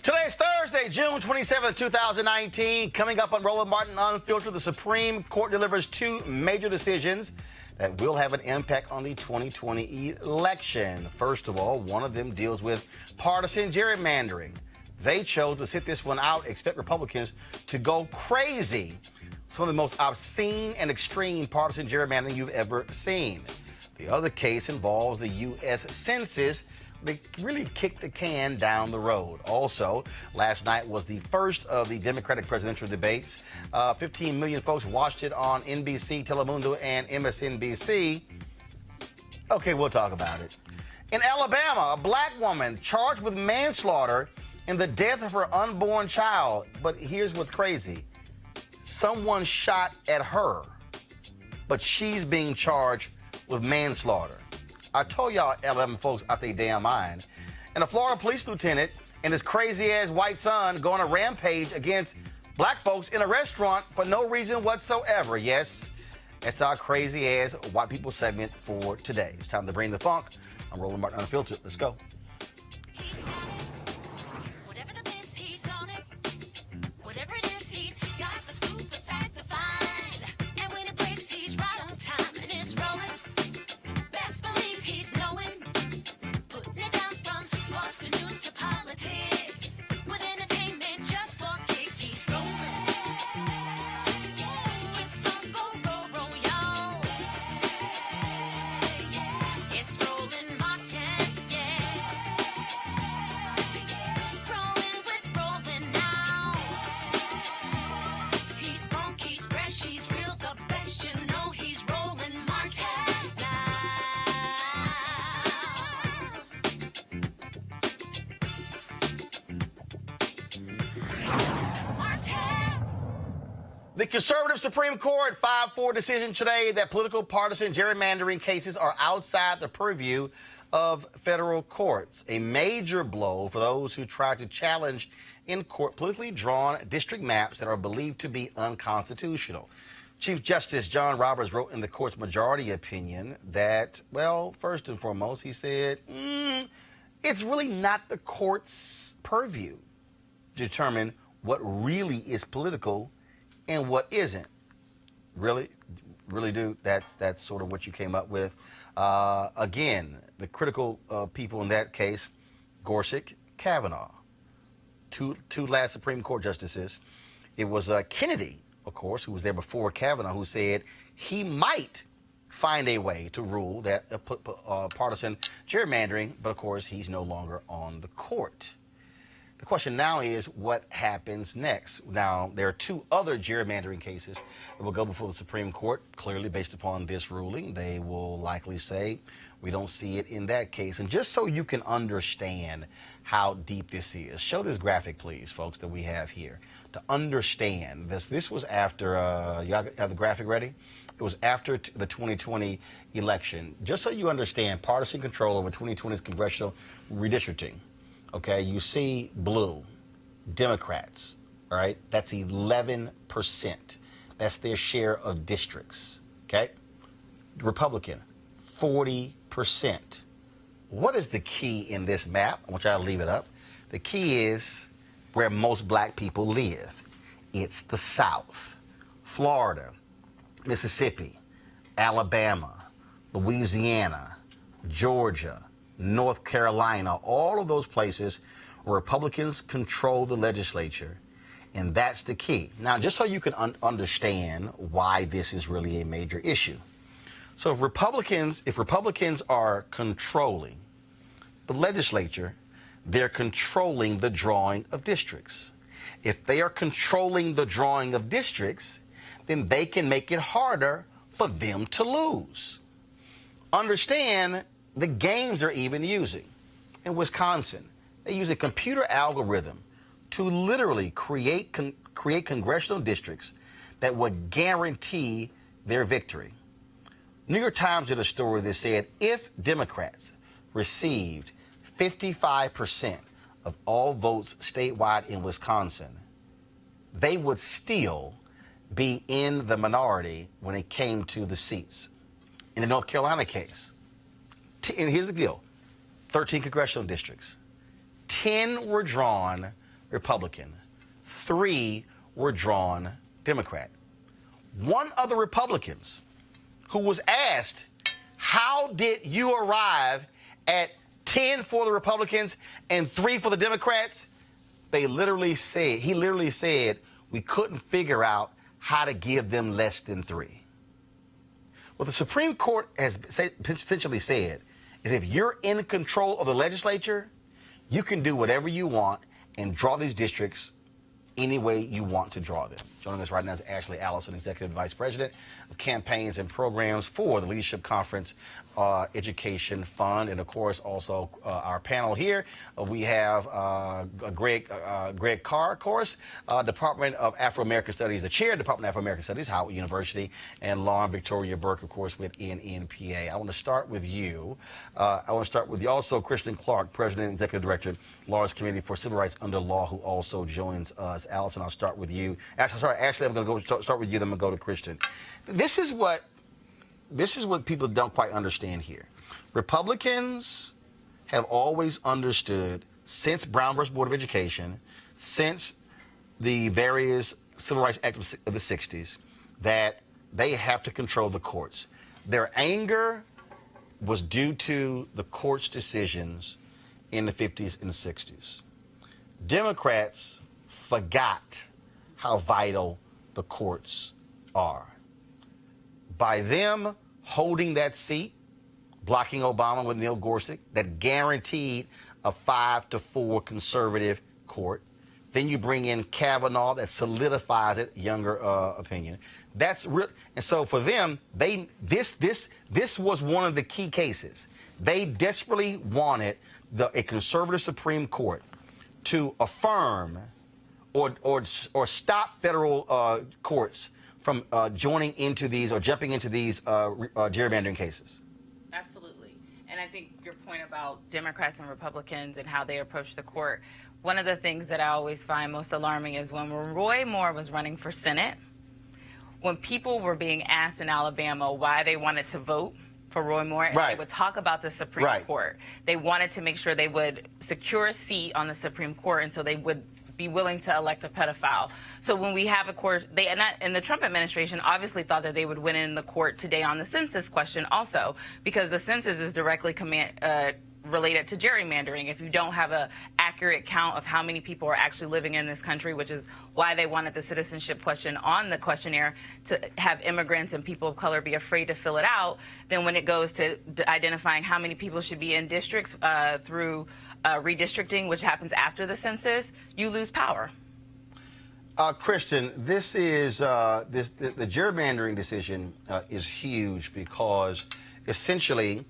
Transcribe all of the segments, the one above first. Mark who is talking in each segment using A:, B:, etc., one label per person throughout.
A: Today's Thursday, June 27, 2019. Coming up on Roland Martin Unfiltered, the Supreme Court delivers two major decisions that will have an impact on the 2020 election. First of all, one of them deals with partisan gerrymandering. They chose to sit this one out, expect Republicans to go crazy. Some of the most obscene and extreme partisan gerrymandering you've ever seen. The other case involves the U.S. Census. They really kicked the can down the road. Also, last night was the first of the Democratic presidential debates. 15 million folks watched it on NBC, Telemundo, and MSNBC. Okay, we'll talk about it. In Alabama, a black woman charged with manslaughter in the death of her unborn child. But here's what's crazy. Someone shot at her, but she's being charged with manslaughter. I told y'all Alabama folks out their damn mind. And a Florida police lieutenant and his crazy-ass white son go on a rampage against black folks in a restaurant for no reason whatsoever. Yes, that's our crazy-ass white people segment for today. It's time to bring the funk. I'm Roland Martin Unfiltered. Let's go. The conservative Supreme Court 5-4 decision today that political partisan gerrymandering cases are outside the purview of federal courts. A major blow for those who try to challenge in court politically drawn district maps that are believed to be unconstitutional. Chief Justice John Roberts wrote in the court's majority opinion that, well, first and foremost, he said, it's really not the court's purview to determine what really is political and what isn't. Really, dude, that's sort of what you came up with. Again, the critical people in that case, Gorsuch, Kavanaugh, two last Supreme Court justices. It was Kennedy, of course, who was there before Kavanaugh, who said he might find a way to rule that partisan gerrymandering, but of course, he's no longer on the court. The question now is, what happens next? Now, there are two other gerrymandering cases that will go before the Supreme Court. Clearly, based upon this ruling, they will likely say, we don't see it in that case. And just so you can understand how deep this is, show this graphic, please, folks, that we have here. To understand this was after, you have the graphic ready? It was after the 2020 election. Just so you understand, partisan control over 2020's congressional redistricting. Okay, you see blue, Democrats, all right? That's 11%. That's their share of districts, okay? Republican, 40%. What is the key in this map? I want y'all to leave it up. The key is where most black people live. It's the South. Florida, Mississippi, Alabama, Louisiana, Georgia, North Carolina, all of those places where Republicans control the legislature, and that's the key. Now, just so you can understand why this is really a major issue. So if Republicans are controlling the legislature, they're controlling the drawing of districts. If they are controlling the drawing of districts, then they can make it harder for them to lose. Understand the games they're even using. In Wisconsin, they use a computer algorithm to literally create congressional districts that would guarantee their victory. New York Times did a story that said if Democrats received 55% of all votes statewide in Wisconsin, they would still be in the minority when it came to the seats. In the North Carolina case, and here's the deal, 13 congressional districts. 10 were drawn Republican. 3 were drawn Democrat. One of the Republicans who was asked, how did you arrive at 10 for the Republicans and 3 for the Democrats? He literally said, we couldn't figure out how to give them less than 3. What the Supreme Court has essentially said is if you're in control of the legislature, you can do whatever you want and draw these districts any way you want to draw them. Joining us right now is Ashley Allison, Executive Vice President of Campaigns and Programs for the Leadership Conference Education Fund. And, of course, also our panel here, we have Greg Carr, of course, Department of Afro-American Studies, the Chair of the Department of Afro-American Studies, Howard University, and Lauren Victoria Burke, of course, with NNPA. I want to start with you. Also Kristen Clark, President and Executive Director, Lawrence Committee for Civil Rights Under Law, who also joins us. Allison, I'll start with you. Ashley, I'm going to start with you, then I'm going to go to Christian. This is what people don't quite understand here. Republicans have always understood, since Brown versus Board of Education, since the various Civil Rights Acts of the 60s, that they have to control the courts. Their anger was due to the court's decisions in the 50s and 60s. Democrats forgot how vital the courts are. By them holding that seat, blocking Obama with Neil Gorsuch, that guaranteed a 5-4 conservative court. Then you bring in Kavanaugh, that solidifies it, younger opinion. That's real. And so for them, this was one of the key cases. They desperately wanted a conservative Supreme Court to affirm or stop federal courts from joining into these or jumping into these gerrymandering cases.
B: Absolutely. And I think your point about Democrats and Republicans and how they approach the court, one of the things that I always find most alarming is when Roy Moore was running for Senate, when people were being asked in Alabama why they wanted to vote for Roy Moore, and they would talk about the Supreme Court. They wanted to make sure they would secure a seat on the Supreme Court, and so they would be willing to elect a pedophile. So when we have a court, and the Trump administration obviously thought that they would win in the court today on the census question also, because the census is directly related to gerrymandering. If you don't have an accurate count of how many people are actually living in this country, which is why they wanted the citizenship question on the questionnaire, to have immigrants and people of color be afraid to fill it out, then when it goes to identifying how many people should be in districts through redistricting, which happens after the census, you lose power.
A: Christian, this is the gerrymandering decision is huge because essentially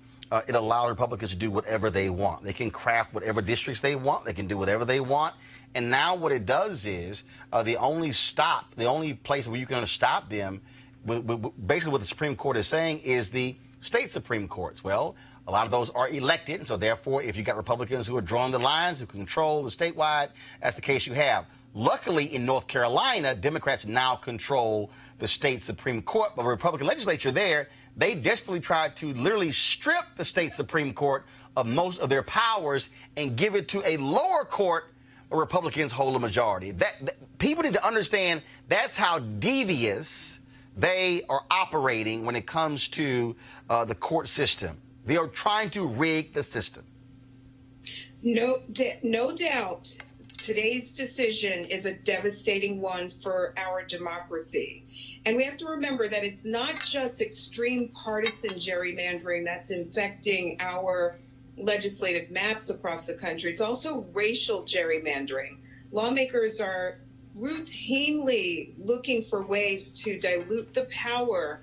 A: it allows Republicans to do whatever they want. They can craft whatever districts they want. They can do whatever they want. And now what it does is the only place where you can stop them, basically what the Supreme Court is saying, is the state Supreme Courts. Well, a lot of those are elected, and so therefore, if you got Republicans who are drawing the lines, who control the statewide, that's the case you have. Luckily, in North Carolina, Democrats now control the state Supreme Court, but the Republican legislature there, they desperately tried to literally strip the state Supreme Court of most of their powers and give it to a lower court where Republicans hold a majority. People need to understand that's how devious they are operating when it comes to the court system. They are trying to rig the system.
C: No doubt. Today's decision is a devastating one for our democracy. And we have to remember that it's not just extreme partisan gerrymandering that's infecting our legislative maps across the country. It's also racial gerrymandering. Lawmakers are routinely looking for ways to dilute the power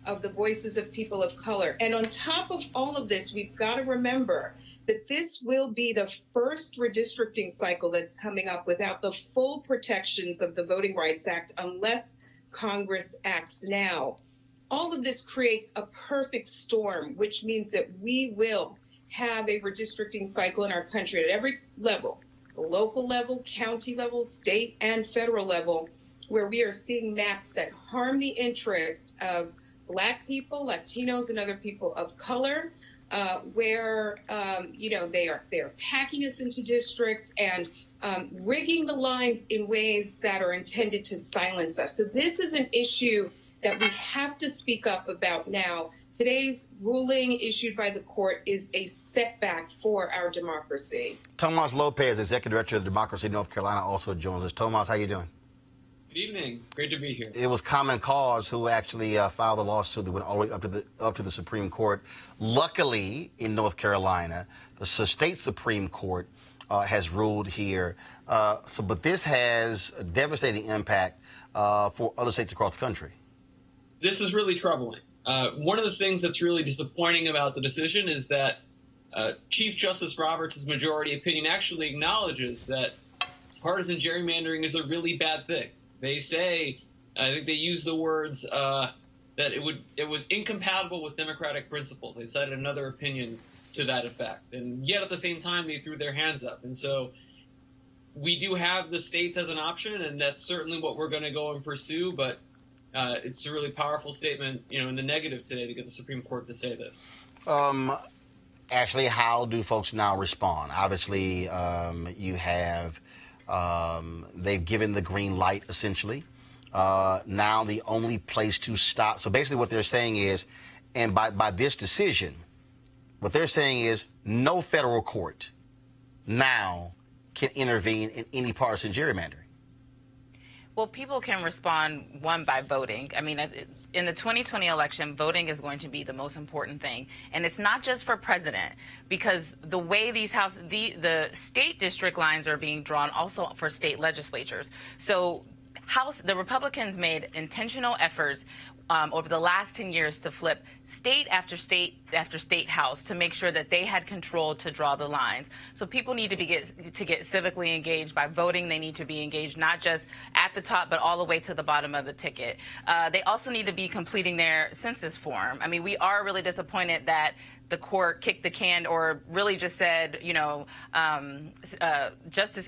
C: of the voices of people of color. And on top of all of this, we've got to remember that this will be the first redistricting cycle that's coming up without the full protections of the Voting Rights Act unless Congress acts now. All of this creates a perfect storm, which means that we will have a redistricting cycle in our country at every level, the local level, county level, state and federal level, where we are seeing maps that harm the interest of Black people, Latinos, and other people of color, where they are packing us into districts and rigging the lines in ways that are intended to silence us. So this is an issue that we have to speak up about now. Today's ruling issued by the court is a setback for our democracy.
A: Tomas Lopez, Executive Director of Democracy North Carolina, also joins us. Tomas, how you doing?
D: Good evening. Great to be here.
A: It was Common Cause who actually filed a lawsuit that went all the way up to the Supreme Court. Luckily, in North Carolina, the state Supreme Court has ruled here. But this has a devastating impact for other states across the country.
D: This is really troubling. One of the things that's really disappointing about the decision is that Chief Justice Roberts' majority opinion actually acknowledges that partisan gerrymandering is a really bad thing. They say, I think they use the words that it was incompatible with democratic principles. They cited another opinion to that effect. And yet at the same time, they threw their hands up. And so we do have the states as an option, and that's certainly what we're going to go and pursue. But it's a really powerful statement, in the negative today to get the Supreme Court to say this.
A: Ashley, how do folks now respond? Obviously, you have they've given the green light, essentially. Now the only place to stop. So basically what they're saying is, and by this decision, what they're saying is no federal court now can intervene in any partisan gerrymandering.
B: Well, people can respond, one, by voting. I mean, in the 2020 election, voting is going to be the most important thing. And it's not just for president, because the way these the state district lines are being drawn also for state legislatures. So the Republicans made intentional efforts over the last 10 years to flip state after state after state house to make sure that they had control to draw the lines. So people need to get civically engaged by voting. They need to be engaged not just at the top, but all the way to the bottom of the ticket. They also need to be completing their census form. I mean, we are really disappointed that the court kicked the can, or really just said, Justice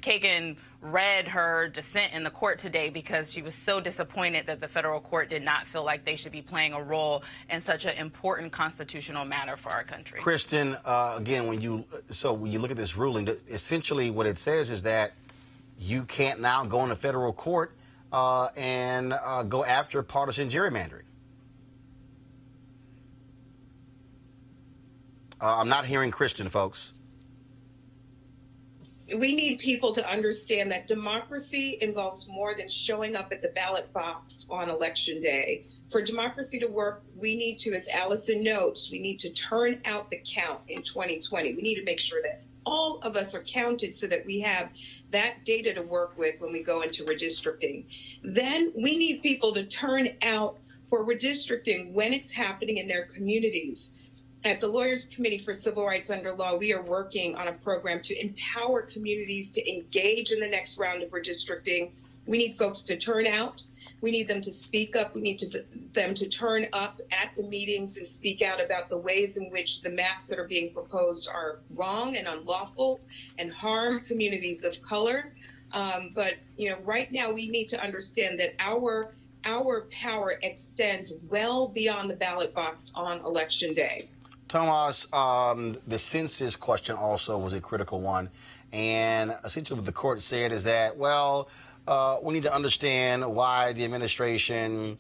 B: Kagan read her dissent in the court today because she was so disappointed that the federal court did not feel like they should be playing a role in such an important constitutional matter for our country.
A: Kristen, again, when you look at this ruling, essentially what it says is that you can't now go into federal court and go after partisan gerrymandering. I'm not hearing Kristen, folks.
C: We need people to understand that democracy involves more than showing up at the ballot box on election day. For democracy to work, we need to, as Allison notes, we need to turn out the count in 2020. We need to make sure that all of us are counted so that we have that data to work with when we go into redistricting. Then we need people to turn out for redistricting when it's happening in their communities. At the Lawyers Committee for Civil Rights Under Law, we are working on a program to empower communities to engage in the next round of redistricting. We need folks to turn out. We need them to speak up. We need them to turn up at the meetings and speak out about the ways in which the maps that are being proposed are wrong and unlawful and harm communities of color. But right now we need to understand that our power extends well beyond the ballot box on Election Day.
A: Tomas, the census question also was a critical one. And essentially what the court said is that, well, we need to understand why the administration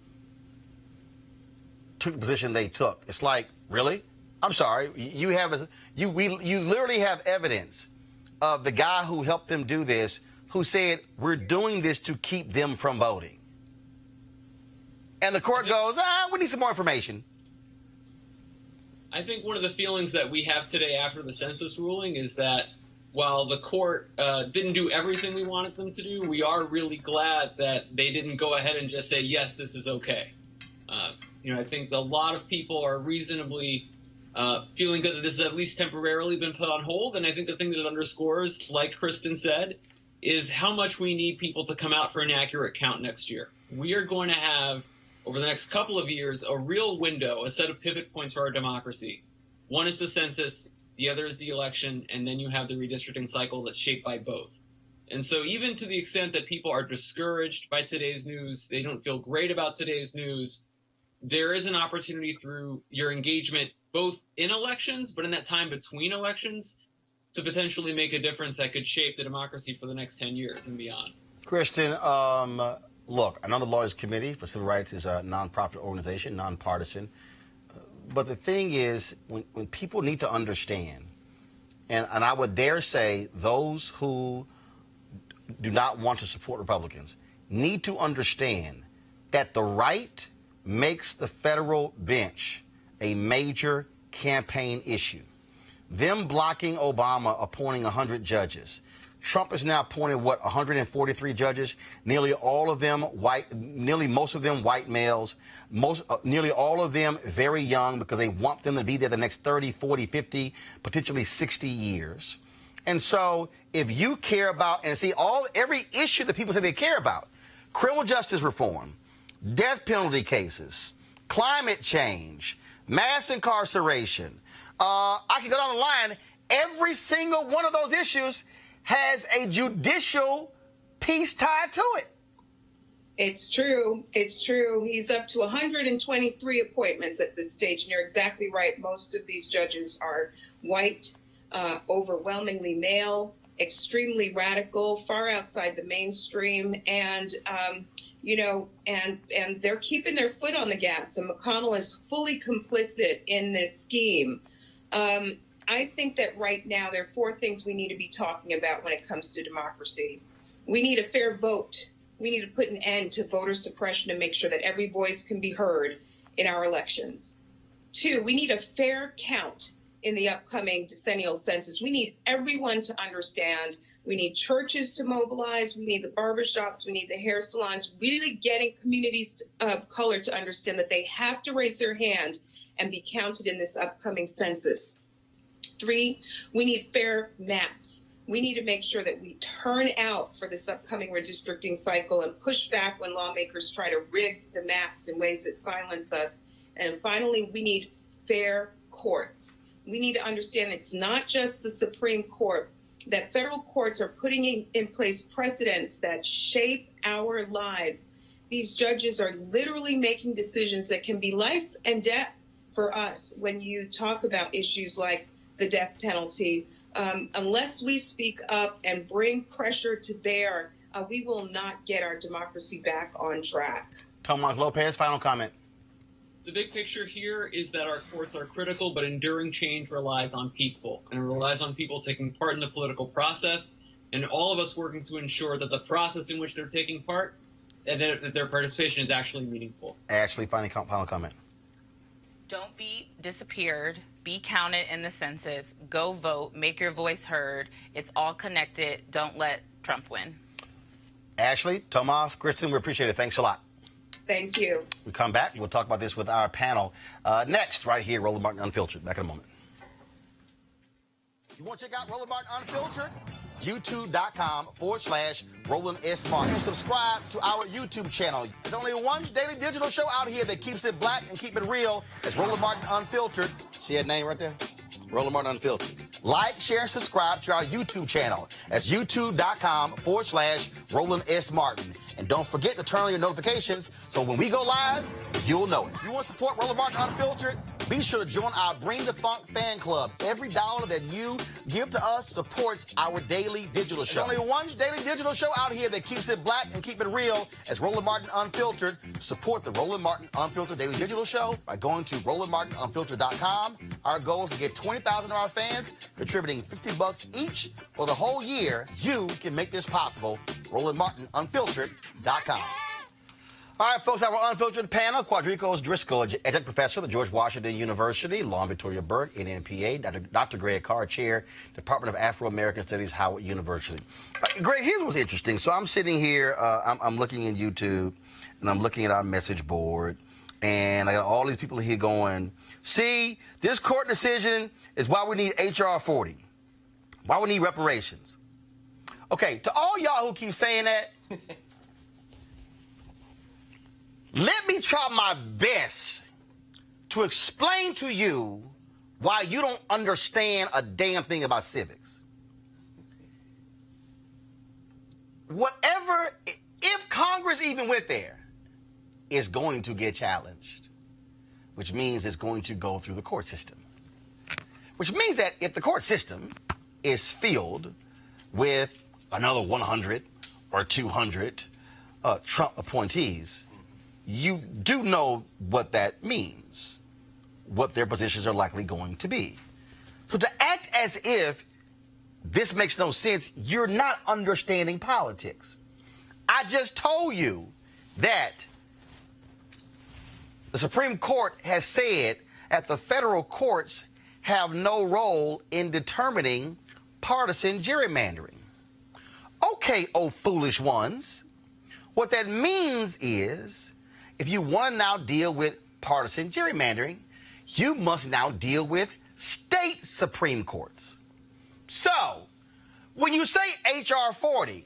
A: took the position they took. It's like, really? I'm sorry. You literally have evidence of the guy who helped them do this, who said, we're doing this to keep them from voting. And the court goes, we need some more information.
D: I think one of the feelings that we have today after the census ruling is that while the court didn't do everything we wanted them to do, we are really glad that they didn't go ahead and just say, yes, this is okay. I think a lot of people are reasonably feeling good that this has at least temporarily been put on hold. And I think the thing that it underscores, like Kristen said, is how much we need people to come out for an accurate count next year. We are going to have, over the next couple of years, a real window, a set of pivot points for our democracy. One is the census, the other is the election, and then you have the redistricting cycle that's shaped by both. And so even to the extent that people are discouraged by today's news, they don't feel great about today's news, there is an opportunity through your engagement both in elections, but in that time between elections, to potentially make a difference that could shape the democracy for the next 10 years and beyond.
A: Christian, look, I know the Lawyers Committee for Civil Rights is a nonprofit organization, nonpartisan. But the thing is, when people need to understand, and I would dare say those who do not want to support Republicans need to understand that the right makes the federal bench a major campaign issue. Them blocking Obama appointing 100 judges. Trump is now appointed, 143 judges, nearly all of them white, nearly most of them white males, nearly all of them very young because they want them to be there the next 30, 40, 50, potentially 60 years. And so if you care about and see every issue that people say they care about, criminal justice reform, death penalty cases, climate change, mass incarceration, I can go down the line, every single one of those issues has a judicial piece tied to it.
C: It's true. It's true. He's up to 123 appointments at this stage. And you're exactly right. Most of these judges are white, overwhelmingly male, extremely radical, far outside the mainstream. And, and they're keeping their foot on the gas. And McConnell is fully complicit in this scheme. I think that right now there are four things we need to be talking about when it comes to democracy. We need a fair vote. We need to put an end to voter suppression and make sure that every voice can be heard in our elections. 2, we need a fair count in the upcoming decennial census. We need everyone to understand. We need churches to mobilize. We need the barbershops. We need the hair salons, really getting communities of color to understand that they have to raise their hand and be counted in this upcoming census. 3, we need fair maps. We need to make sure that we turn out for this upcoming redistricting cycle and push back when lawmakers try to rig the maps in ways that silence us. And finally, we need fair courts. We need to understand it's not just the Supreme Court, that federal courts are putting in place precedents that shape our lives. These judges are literally making decisions that can be life and death for us when you talk about issues like the death penalty. Unless we speak up and bring pressure to bear, we will not get our democracy back on track.
A: Tomas Lopez, final comment.
D: The big picture here is that our courts are critical, but enduring change relies on people, and it relies on people taking part in the political process, and all of us working to ensure that the process in which they're taking part, and that their participation is actually meaningful.
A: Ashley, final comment.
B: Don't be disappeared. Be counted in the census. Go vote. Make your voice heard. It's all connected. Don't let Trump win.
A: Ashley, Tomas, Kristen, we appreciate it. Thanks a lot.
C: Thank you.
A: We come back. We'll talk about this with our panel next, right here, Roland Martin Unfiltered. Back in a moment. You want to check out Roland Martin Unfiltered? YouTube.com/Roland S. Martin. Subscribe to our YouTube channel. There's only one daily digital show out here that keeps it black and keep it real. It's Roland Martin Unfiltered. See that name right there? Roland Martin Unfiltered. Like, share, and subscribe to our YouTube channel. That's YouTube.com/Roland S. Martin. And don't forget to turn on your notifications so when we go live, you'll know it. If you want to support Roland Martin Unfiltered, be sure to join our Bring the Funk fan club. Every dollar that you give to us supports our daily digital show. There's only one daily digital show out here that keeps it black and keep it real. It's Roland Martin Unfiltered. Support the Roland Martin Unfiltered daily digital show by going to RolandMartinUnfiltered.com. Our goal is to get 20,000 of our fans contributing $50 each for the whole year. You can make this possible. RolandMartinUnfiltered.com. All right, folks, our Unfiltered panel, Quadricos Driscoll, adjunct professor at the George Washington University, Lauren Victoria Burke, NNPA, Dr. Greg Carr, chair, Department of Afro-American Studies, Howard University. Greg, here's what's interesting. So I'm sitting here, I'm looking in YouTube, and I'm looking at our message board, and I got all these people here going, see, this court decision is why we need H.R. 40, why we need reparations. Okay, to all y'all who keep saying that, let me try my best to explain to you why you don't understand a damn thing about civics. Whatever, if Congress even went there, is going to get challenged, which means it's going to go through the court system. Which means that if the court system is filled with another 100 or 200 Trump appointees, you do know what that means, what their positions are likely going to be. So to act as if this makes no sense, you're not understanding politics. I just told you that the Supreme Court has said that the federal courts have no role in determining partisan gerrymandering. Okay, oh foolish ones. What that means is, if you want to now deal with partisan gerrymandering, you must now deal with state Supreme Courts. So, when you say H.R. 40,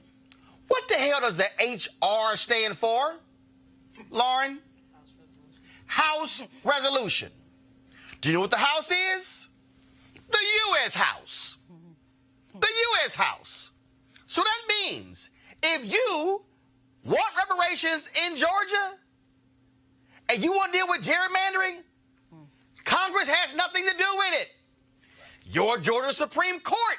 A: what the hell does the H.R. stand for, Lauren? House Resolution. Do you know what the House is? The U.S. House. The U.S. House. So that means if you want reparations in Georgia and you want to deal with gerrymandering, Congress has nothing to do with it. Your Georgia Supreme Court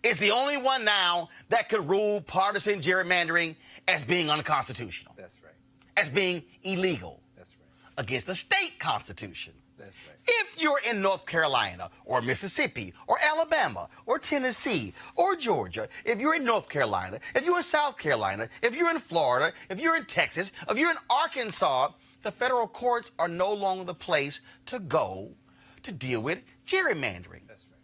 A: is the only one now that could rule partisan gerrymandering as being unconstitutional.
E: That's right.
A: As being illegal.
E: That's right.
A: Against the state constitution.
E: That's right.
A: If you're in North Carolina or Mississippi or Alabama or Tennessee or Georgia, if you're in North Carolina, if you're in South Carolina, if you're in Florida, if you're in Texas, if you're in Arkansas, the federal courts are no longer the place to go to deal with gerrymandering.
E: That's right.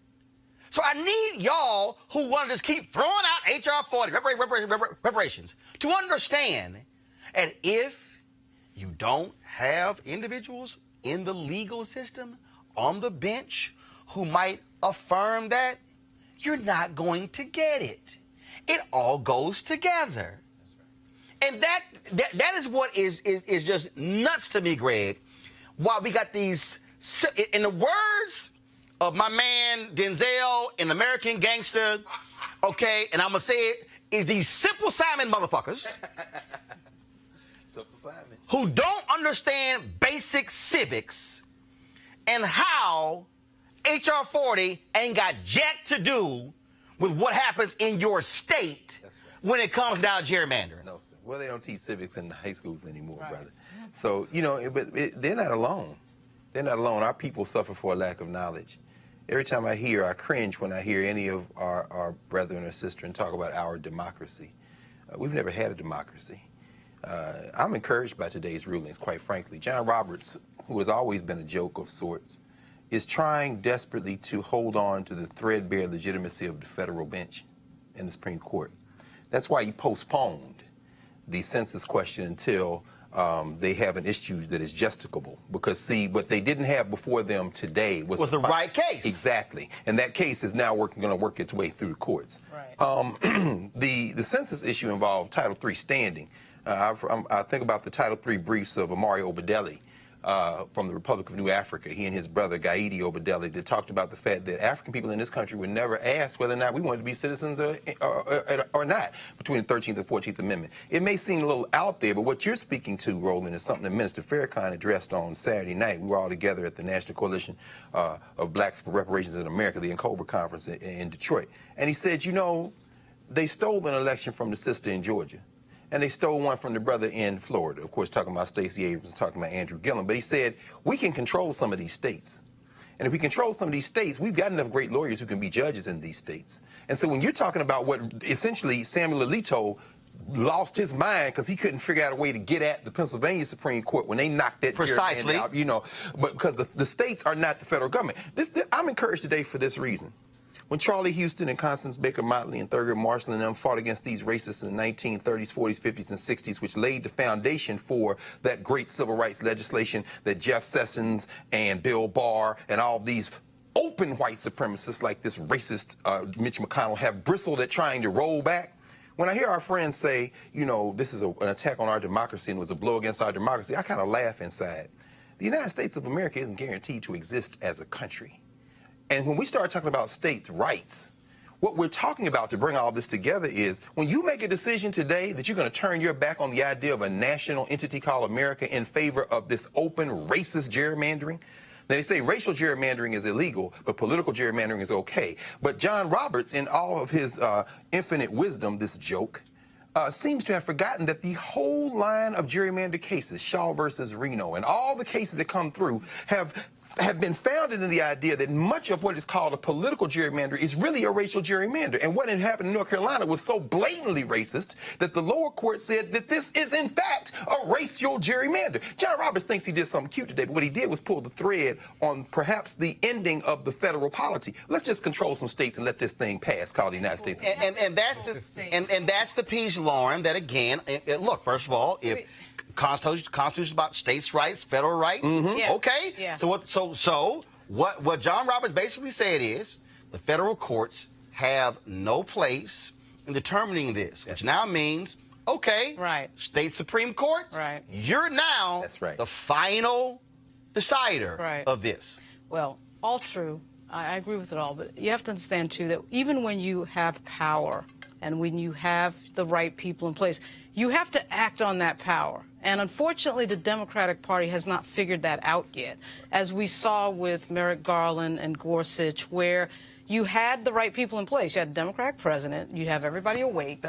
A: So I need y'all who want to just keep throwing out H.R. 40, reparations, to understand that if you don't have individuals in the legal system, on the bench, who might affirm that, you're not going to get it. It all goes together. And that is what is just nuts to me, Greg. While we got these, in the words of my man Denzel in American Gangster, okay, and I'm going to say it, is these Simple Simon motherfuckers
E: Simple Simon.
A: who don't understand basic civics and how H.R. 40 ain't got jack to do with what happens in your state when it comes down to gerrymandering.
E: No, sir. Well, they don't teach civics in the high schools anymore, brother. So, you know, they're not alone. They're not alone. Our people suffer for a lack of knowledge. Every time I cringe when I hear any of our brethren or sisters talk about our democracy. We've never had a democracy. I'm encouraged by today's rulings, quite frankly. John Roberts, who has always been a joke of sorts, is trying desperately to hold on to the threadbare legitimacy of the federal bench in the Supreme Court. That's why he postponed the census question until they have an issue that is justicable. Because, see, what they didn't have before them today was
A: the right case.
E: Exactly. And that case is now going to work its way through the courts.
B: Right.
E: The census issue involved Title III standing. I think about the Title III briefs of Amari Obedelli from the Republic of New Africa. He and his brother, Gaidi Obedelli, that talked about the fact that African people in this country were never asked whether or not we wanted to be citizens or not between the 13th and 14th Amendment. It may seem a little out there, but what you're speaking to, Roland, is something that Minister Farrakhan addressed on Saturday night. We were all together at the National Coalition of Blacks for Reparations in America, the NCOBRA conference in Detroit. And he said, you know, they stole an election from the sister in Georgia. And they stole one from the brother in Florida, of course, talking about Stacey Abrams, talking about Andrew Gillum. But he said, we can control some of these states. And if we control some of these states, we've got enough great lawyers who can be judges in these states. And so when you're talking about what essentially Samuel Alito lost his mind because he couldn't figure out a way to get at the Pennsylvania Supreme Court when they knocked that
A: precisely
E: out, you know, but because the states are not the federal government. I'm encouraged today for this reason. When Charlie Houston and Constance Baker Motley and Thurgood Marshall and them fought against these racists in the 1930s, 40s, 50s, and 60s, which laid the foundation for that great civil rights legislation that Jeff Sessions and Bill Barr and all these open white supremacists like this racist Mitch McConnell have bristled at trying to roll back. When I hear our friends say, you know, this is an attack on our democracy and was a blow against our democracy, I kind of laugh inside. The United States of America isn't guaranteed to exist as a country. And when we start talking about states' rights, what we're talking about to bring all this together is when you make a decision today that you're going to turn your back on the idea of a national entity called America in favor of this open racist gerrymandering, They say racial gerrymandering is illegal, but political gerrymandering is okay. But John Roberts, in all of his infinite wisdom, this joke, seems to have forgotten that the whole line of gerrymander cases, Shaw versus Reno, and all the cases that come through have been founded in the idea that much of what is called a political gerrymander is really a racial gerrymander. And what had happened in North Carolina was so blatantly racist that the lower court said that this is, in fact, a racial gerrymander. John Roberts thinks he did something cute today, but what he did was pull the thread on perhaps the ending of the federal polity. Let's just control some states and let this thing pass called the United States.
A: And that's the piece, Lauren, that again, look, first of all, if Constitution about states' rights, federal rights.
B: Yeah.
A: Okay.
B: Yeah.
A: So what John Roberts basically said is the federal courts have no place in determining this, which now means state Supreme Court.
B: Right.
A: You're now the final decider of this.
F: Well, all true. I agree with it all, but you have to understand too that even when you have power and when you have the right people in place, you have to act on that power. And unfortunately, the Democratic Party has not figured that out yet, as we saw with Merrick Garland and Gorsuch, where you had the right people in place. You had a Democratic president. You have everybody awake.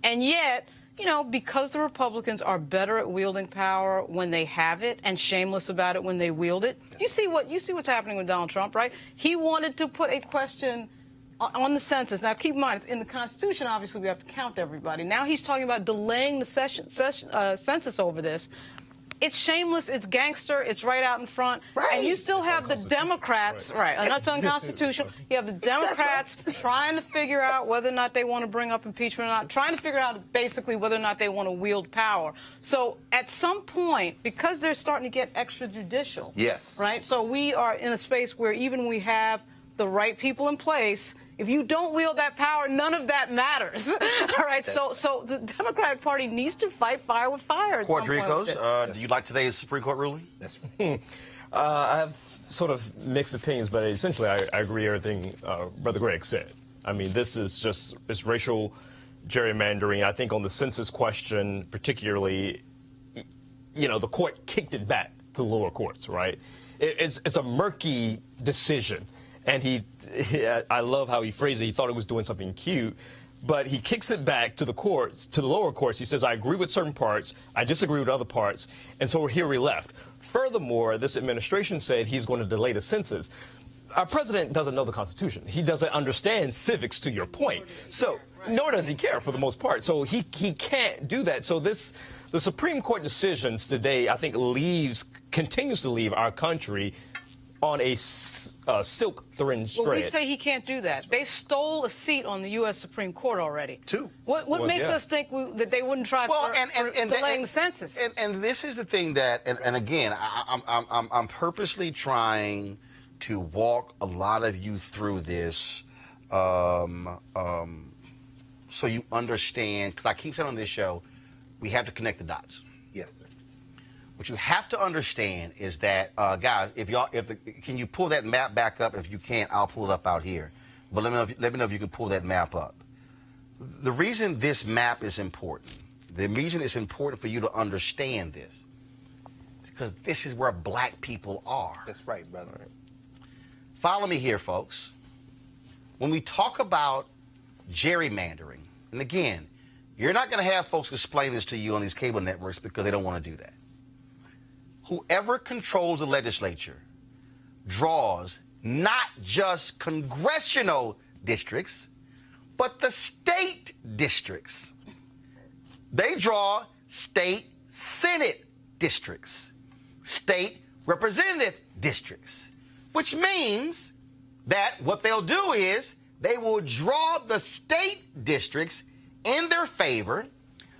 F: And yet, you know, because the Republicans are better at wielding power when they have it and shameless about it when they wield it. You see what's happening with Donald Trump, right? He wanted to put a question on the census. Now, keep in mind, in the Constitution, obviously, we have to count everybody. Now he's talking about delaying the census over this. It's shameless, it's gangster, it's right out in front. And you still have the Democrats, and that's unconstitutional. You have the Democrats trying to figure out whether or not they want to bring up impeachment or not, trying to figure out basically whether or not they want to wield power. So at some point, because they're starting to get extrajudicial, right? So we are in a space where even when we have the right people in place, if you don't wield that power, none of that matters. All right, so the Democratic Party needs to fight fire with fire.
A: Quadricos, do you like today's Supreme Court ruling?
G: I have sort of mixed opinions, but essentially I agree with everything Brother Greg said. I mean, this is just racial gerrymandering. I think on the census question, particularly, you know, the court kicked it back to the lower courts, right? It's a murky decision. And I love how he phrased it. He thought it was doing something cute, but he kicks it back to the courts, to the lower courts. He says, I agree with certain parts, I disagree with other parts, and so here we left. Furthermore, this administration said he's going to delay the census. Our president doesn't know the Constitution. He doesn't understand civics, to your point. So, nor does he care for the most part. So he can't do that. So the Supreme Court decisions today, I think, continues to leave our country on a silk thread.
F: Well, we say he can't do that. They stole a seat on the U.S. Supreme Court already. What makes us think that they wouldn't try for delaying the census?
A: And this is the thing that, and again, I'm purposely trying to walk a lot of you through this so you understand, because I keep saying on this show, we have to connect the dots.
E: Yes, sir.
A: What you have to understand is that, guys, can you pull that map back up? If you can't, I'll pull it up out here. But let me know if you can pull that map up. The reason this map is important, the reason it's important for you to understand this, because this is where black people are.
E: That's right, brother.
A: Follow me here, folks. When we talk about gerrymandering, and again, you're not going to have folks explain this to you on these cable networks because they don't want to do that. Whoever controls the legislature draws not just congressional districts, but the state districts. They draw state Senate districts, state representative districts, which means that what they'll do is they will draw the state districts in their favor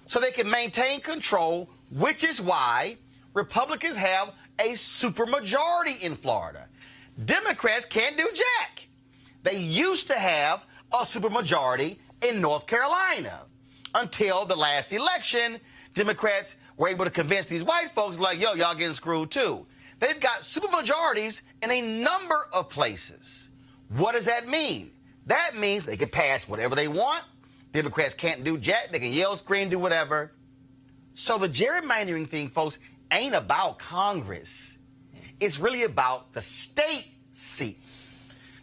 A: so they can maintain control, which is why Republicans have a supermajority in Florida. Democrats can't do jack. They used to have a supermajority in North Carolina. Until the last election, Democrats were able to convince these white folks like, yo, y'all getting screwed too. They've got supermajorities in a number of places. What does that mean? That means they can pass whatever they want. Democrats can't do jack. They can yell, scream, do whatever. So the gerrymandering thing, folks, ain't about Congress. It's really about the state seats.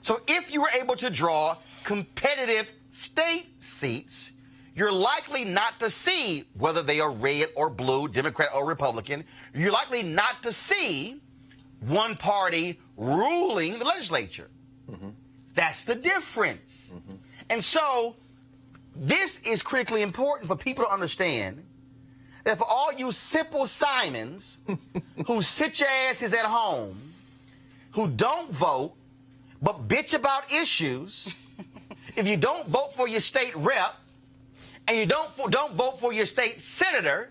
A: So if you were able to draw competitive state seats, you're likely not to see whether they are red or blue, Democrat or Republican. You're likely not to see one party ruling the legislature. That's the difference. And so this is critically important for people to understand that for all you simple Simons who sit your asses at home, who don't vote, but bitch about issues, if you don't vote for your state rep and you don't vote for your state senator,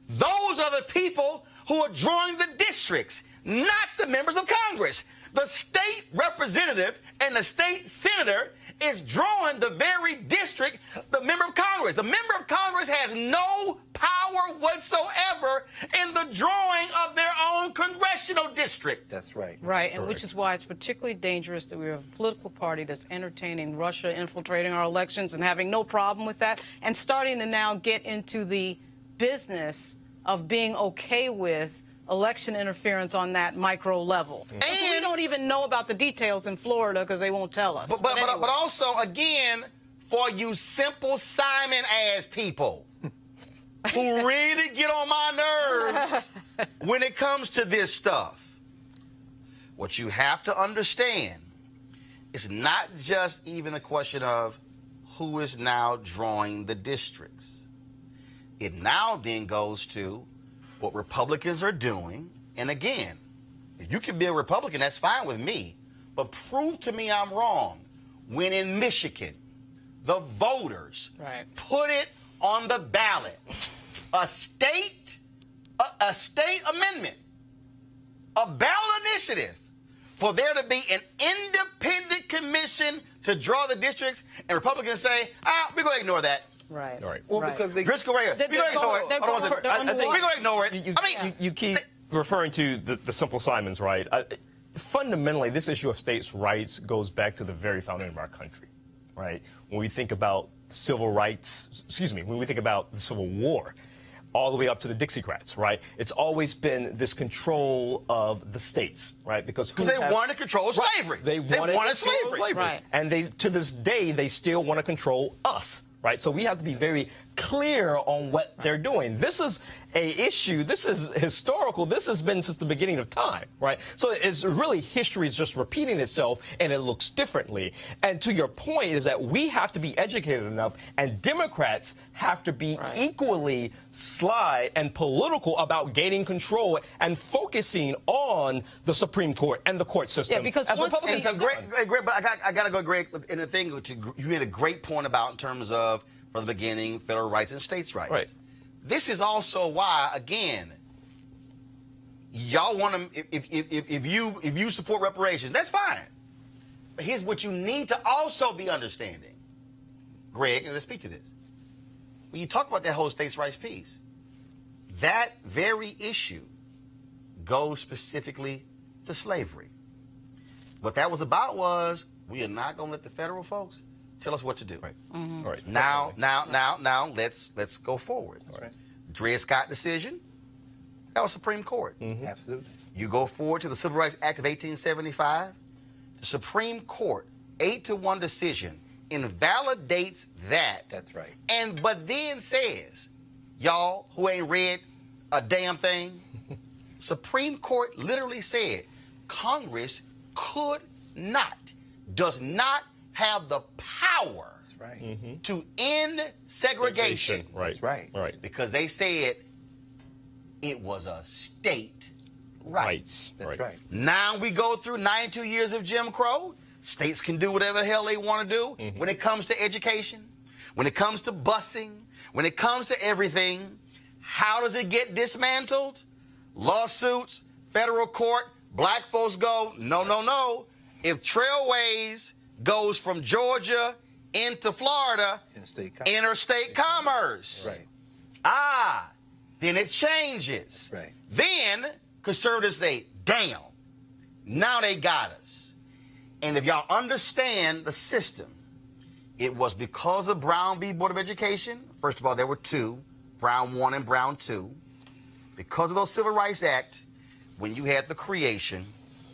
A: those are the people who are drawing the districts, not the members of Congress. The state representative and the state senator is drawing the very district, the member of Congress. The member of Congress has no power whatsoever in the drawing of their own congressional district.
E: That's right.
F: Right, and which is why it's particularly dangerous that we have a political party that's entertaining Russia infiltrating our elections and having no problem with that, and starting to now get into the business of being okay with election interference on that micro level. And we don't even know about the details in Florida because they won't tell us.
A: But also, again, for you simple Simon-ass people who really get on my nerves when it comes to this stuff, what you have to understand is not just even a question of who is now drawing the districts. It now then goes to what Republicans are doing. And again, if you can be a Republican, that's fine with me. But prove to me I'm wrong when in Michigan, the voters put it on the ballot. A state amendment, a ballot initiative for there to be an independent commission to draw the districts, and Republicans say, we're going to ignore that.
F: Right.
G: All right.
E: Well, because they
A: Driscoll right here. We're going to ignore it.
G: I think
A: we're going to ignore it.
G: You keep referring to the simple Simons, right? Fundamentally, this issue of states' rights goes back to the very founding of our country, right? When we think about civil rights, when we think about the Civil War, all the way up to the Dixiecrats, right? It's always been this control of the states, right? Because
A: they want to control slavery.
G: Right. They wanted slavery.
F: Right.
G: And to this day, they still want to control us. Right, so we have to be very clear on what they're doing. This is a issue. This is historical. This has been since the beginning of time, right? So it's really history is just repeating itself, and it looks differently. And to your point is that we have to be educated enough, and Democrats have to be equally sly and political about gaining control and focusing on the Supreme Court and the court system.
F: Yeah, because
G: as Republicans
A: have great. But I got to go, Greg, in the thing you made a great point about in terms of from the beginning, federal rights and states' rights.
G: Right.
A: This is also why, again, y'all want to. If you support reparations, that's fine. But here's what you need to also be understanding, Greg, and let's speak to this. When you talk about that whole states' rights piece, that very issue goes specifically to slavery. What that was about was we are not going to let the federal folks tell us what to do.
G: Right. All right.
A: Now, let's go forward.
E: All right.
A: Dred Scott decision, that was Supreme Court.
E: Absolutely.
A: You go forward to the Civil Rights Act of 1875, the Supreme Court, 8-1 decision, invalidates that.
E: That's right.
A: But then says, y'all who ain't read a damn thing, Supreme Court literally said Congress does not have the power to end segregation.
G: Right.
E: That's right.
G: Right.
A: Because they said it was a state right.
E: That's right.
A: Now we go through 92 years of Jim Crow. States can do whatever the hell they want to do when it comes to education, when it comes to busing, when it comes to everything. How does it get dismantled? Lawsuits, federal court, black folks go, no. If Trailways goes from Georgia into Florida, interstate commerce.
E: Right.
A: Then it changes.
E: Right.
A: Then conservatives say, damn, now they got us. And if y'all understand the system, it was because of Brown v. Board of Education. First of all, there were two, Brown 1 and Brown 2. Because of those Civil Rights Act, when you had the creation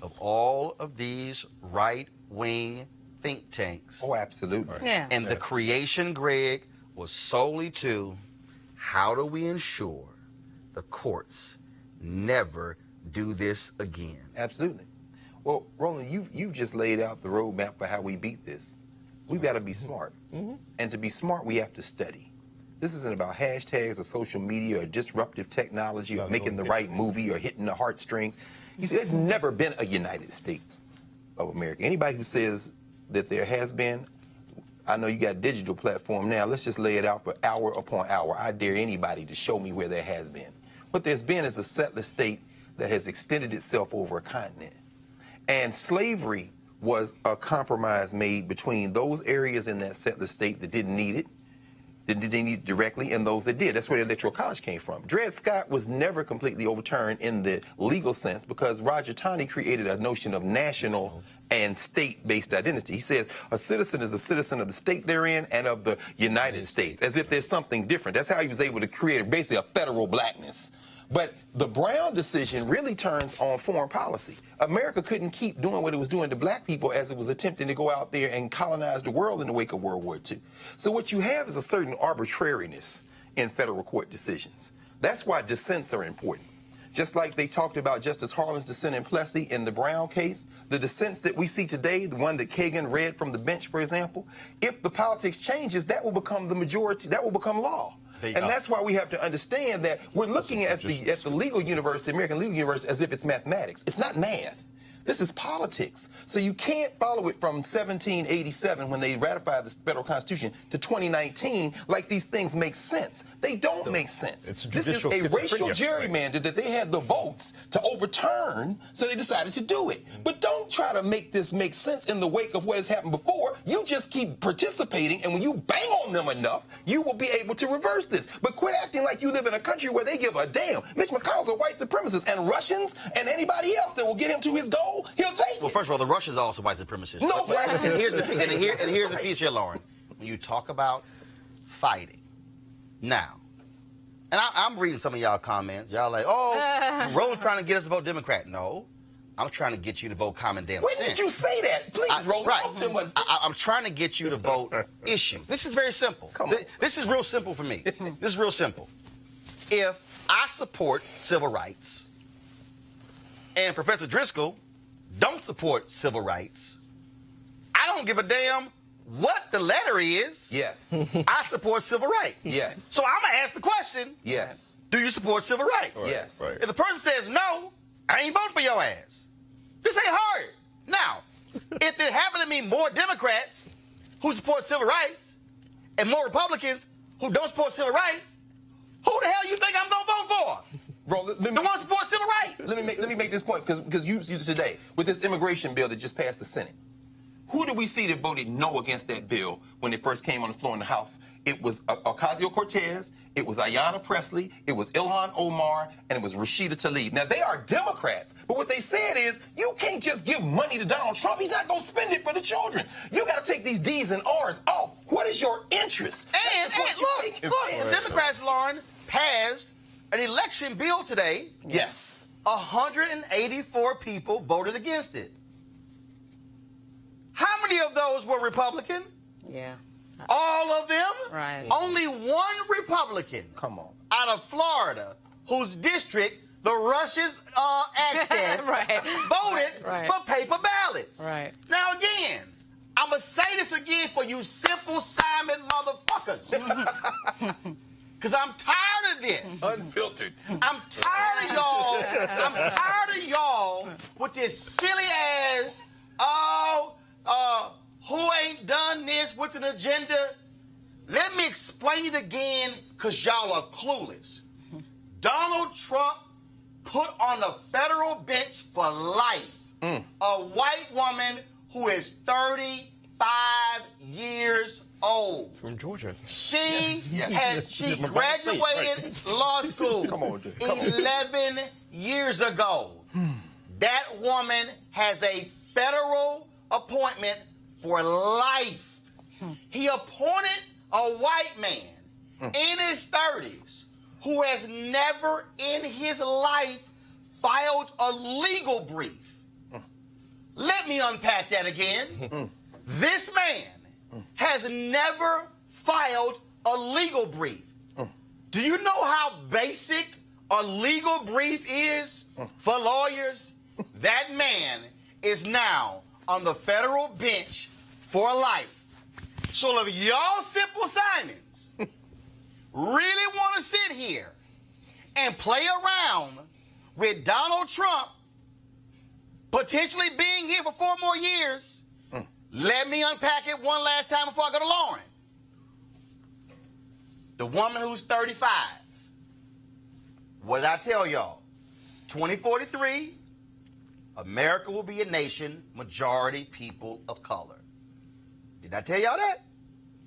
A: of all of these right-wing think tanks.
E: Oh, absolutely.
F: Yeah.
A: And the creation, Greg, was solely to how do we ensure the courts never do this again?
E: Absolutely. Well, Roland, you've just laid out the roadmap for how we beat this. We've got to be smart. And to be smart, we have to study. This isn't about hashtags or social media or disruptive technology or making the right movie or hitting the heartstrings. You see, there's never been a United States of America. Anybody who says that there has been, I know you got a digital platform now. Let's just lay it out for hour upon hour. I dare anybody to show me where there has been. What there's been is a settler state that has extended itself over a continent. And slavery was a compromise made between those areas in that settler state that didn't need it, that didn't need it directly, and those that did. That's where the Electoral College came from. Dred Scott was never completely overturned in the legal sense because Roger Taney created a notion of national and state-based identity. He says a citizen is a citizen of the state they're in and of the United States, as if there's something different. That's how he was able to create basically a federal blackness. But the Brown decision really turns on foreign policy. America couldn't keep doing what it was doing to black people as it was attempting to go out there and colonize the world in the wake of World War II. So what you have is a certain arbitrariness in federal court decisions. That's why dissents are important. Just like they talked about Justice Harlan's dissent in Plessy in the Brown case, the dissents that we see today, the one that Kagan read from the bench, for example, if the politics changes, that will become the majority, that will become law. And that's why we have to understand that we're looking at the legal universe, the American legal universe, as if it's mathematics. It's not math. This is politics. So you can't follow it from 1787 when they ratified the federal constitution to 2019 like these things make sense. They don't make sense. This is a racial gerrymander that they had the votes to overturn, so they decided to do it. But don't try to make this make sense in the wake of what has happened before. You just keep participating, and when you bang on them enough, you will be able to reverse this. But quit acting like you live in a country where they give a damn. Mitch McConnell's a white supremacist, and Russians and anybody else that will get him to his goal, he'll take it.
A: Well, first of all, the Russians are also white supremacists.
E: No,
A: but here's the piece here, Lauren. When you talk about fighting, now, and I'm reading some of y'all comments. Y'all like, oh, Roland's trying to get us to vote Democrat. No, I'm trying to get you to vote common damn sense.
E: When did you say that? Please, Roland.
A: Right. I'm trying to get you to vote issue. This is very simple. This is real simple for me. This is real simple. If I support civil rights and Professor Driscoll don't support civil rights, I don't give a damn what the letter is.
E: Yes.
A: I support civil rights.
E: Yes.
A: So I'm going to ask the question.
E: Yes.
A: Do you support civil rights?
E: Right. Yes.
G: Right.
A: If the person says no, I ain't voting for your ass. This ain't hard. Now, if there happen to be more Democrats who support civil rights and more Republicans who don't support civil rights, who the hell you think I'm going to vote for?
E: Bro,
A: The one who supports civil rights.
E: Let me make this point because you today with this immigration bill that just passed the Senate. Who did we see that voted no against that bill when it first came on the floor in the House? It was Ocasio-Cortez, it was Ayanna Pressley, it was Ilhan Omar, and it was Rashida Tlaib. Now, they are Democrats, but what they said is you can't just give money to Donald Trump. He's not going to spend it for the children. You got to take these D's and R's off. What is your interest?
A: And look, the Democrats, Lauren, passed an election bill today.
E: Yes.
A: 184 people voted against it. How many of those were Republican?
F: Yeah.
A: All of them?
F: Right.
A: Only one Republican.
E: Come on.
A: Out of Florida, whose district the Russians access voted for paper ballots.
F: Right.
A: Now again, I'm going to say this again for you simple Simon motherfuckers. Because I'm tired of this.
E: Unfiltered.
A: I'm tired of y'all. I'm tired of y'all with this silly ass, who ain't done this with an agenda. Let me explain it again because y'all are clueless. Donald Trump put on the federal bench for life a white woman who is 35 years old.
G: From Georgia.
A: She graduated law school 11 years ago. That woman has a federal appointment for life. He appointed a white man in his 30s who has never in his life filed a legal brief. Let me unpack that again. This man has never filed a legal brief. Do you know how basic a legal brief is for lawyers? That man is now on the federal bench for life. So if y'all simple Simons really want to sit here and play around with Donald Trump potentially being here for 4 more years, let me unpack it one last time before I go to Lauren. The woman who's 35. What did I tell y'all? 2043, America will be a nation, majority people of color. Did I tell y'all that?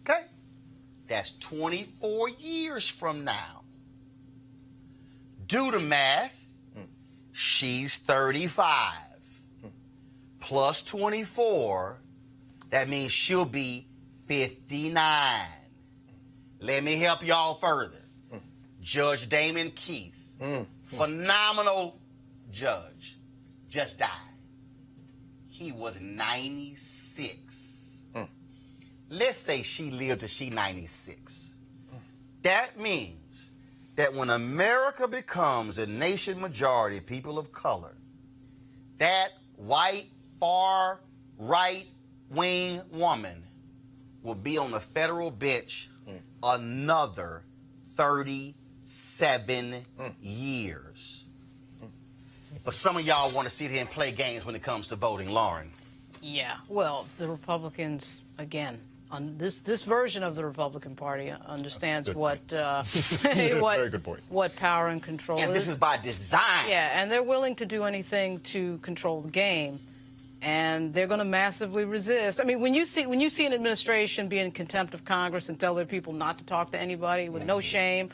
A: Okay. That's 24 years from now. Do the math. She's 35. Plus 24, that means she'll be 59. Let me help y'all further. Judge Damon Keith, phenomenal judge, just died. He was 96. Let's say she lived till she 96. That means that when America becomes a nation majority, people of color, that white, far right wing woman will be on the federal bench another 37 years. But some of y'all want to sit here and play games when it comes to voting, Lauren.
F: Yeah, well, the Republicans, again, on this version of the Republican Party understands what
G: Very good point.
F: what power and control
A: And
F: is.
A: this is by design.
F: Yeah, and they're willing to do anything to control the game, and they're going to massively resist. I mean, when you see an administration be in contempt of Congress and tell their people not to talk to anybody with no shame,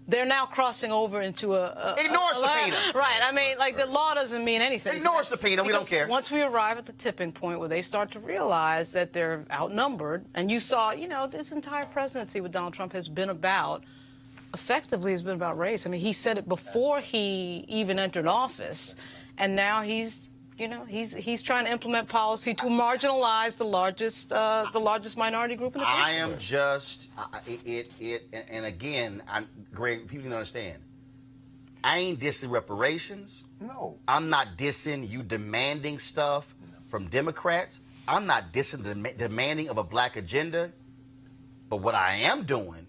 F: they're now crossing over into
A: Ignore subpoena.
F: Right. I mean, like, the law doesn't mean anything.
A: Ignore subpoena. We don't care.
F: Once we arrive at the tipping point where they start to realize that they're outnumbered, and you saw, this entire presidency with Donald Trump has been about race. I mean, he said it before he even entered office, and now he's trying to implement policy to marginalize the largest minority group in the country.
A: I am just and again, Greg, people need to understand. I ain't dissing reparations.
E: No.
A: I'm not dissing you demanding stuff from Democrats. I'm not dissing the demanding of a black agenda. But what I am doing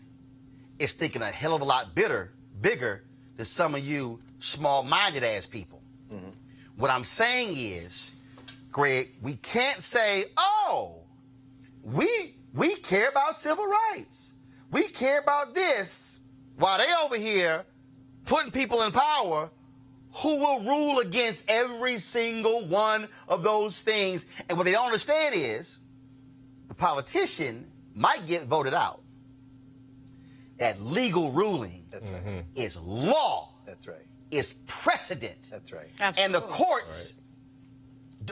A: is thinking a hell of a lot bigger than some of you small-minded ass people. What I'm saying is, Greg, we can't say, we care about civil rights. We care about this, while they over here putting people in power who will rule against every single one of those things. And what they don't understand is the politician might get voted out. That legal ruling is law.
E: That's right.
A: Is precedent.
E: That's right.
F: Absolutely.
A: And the courts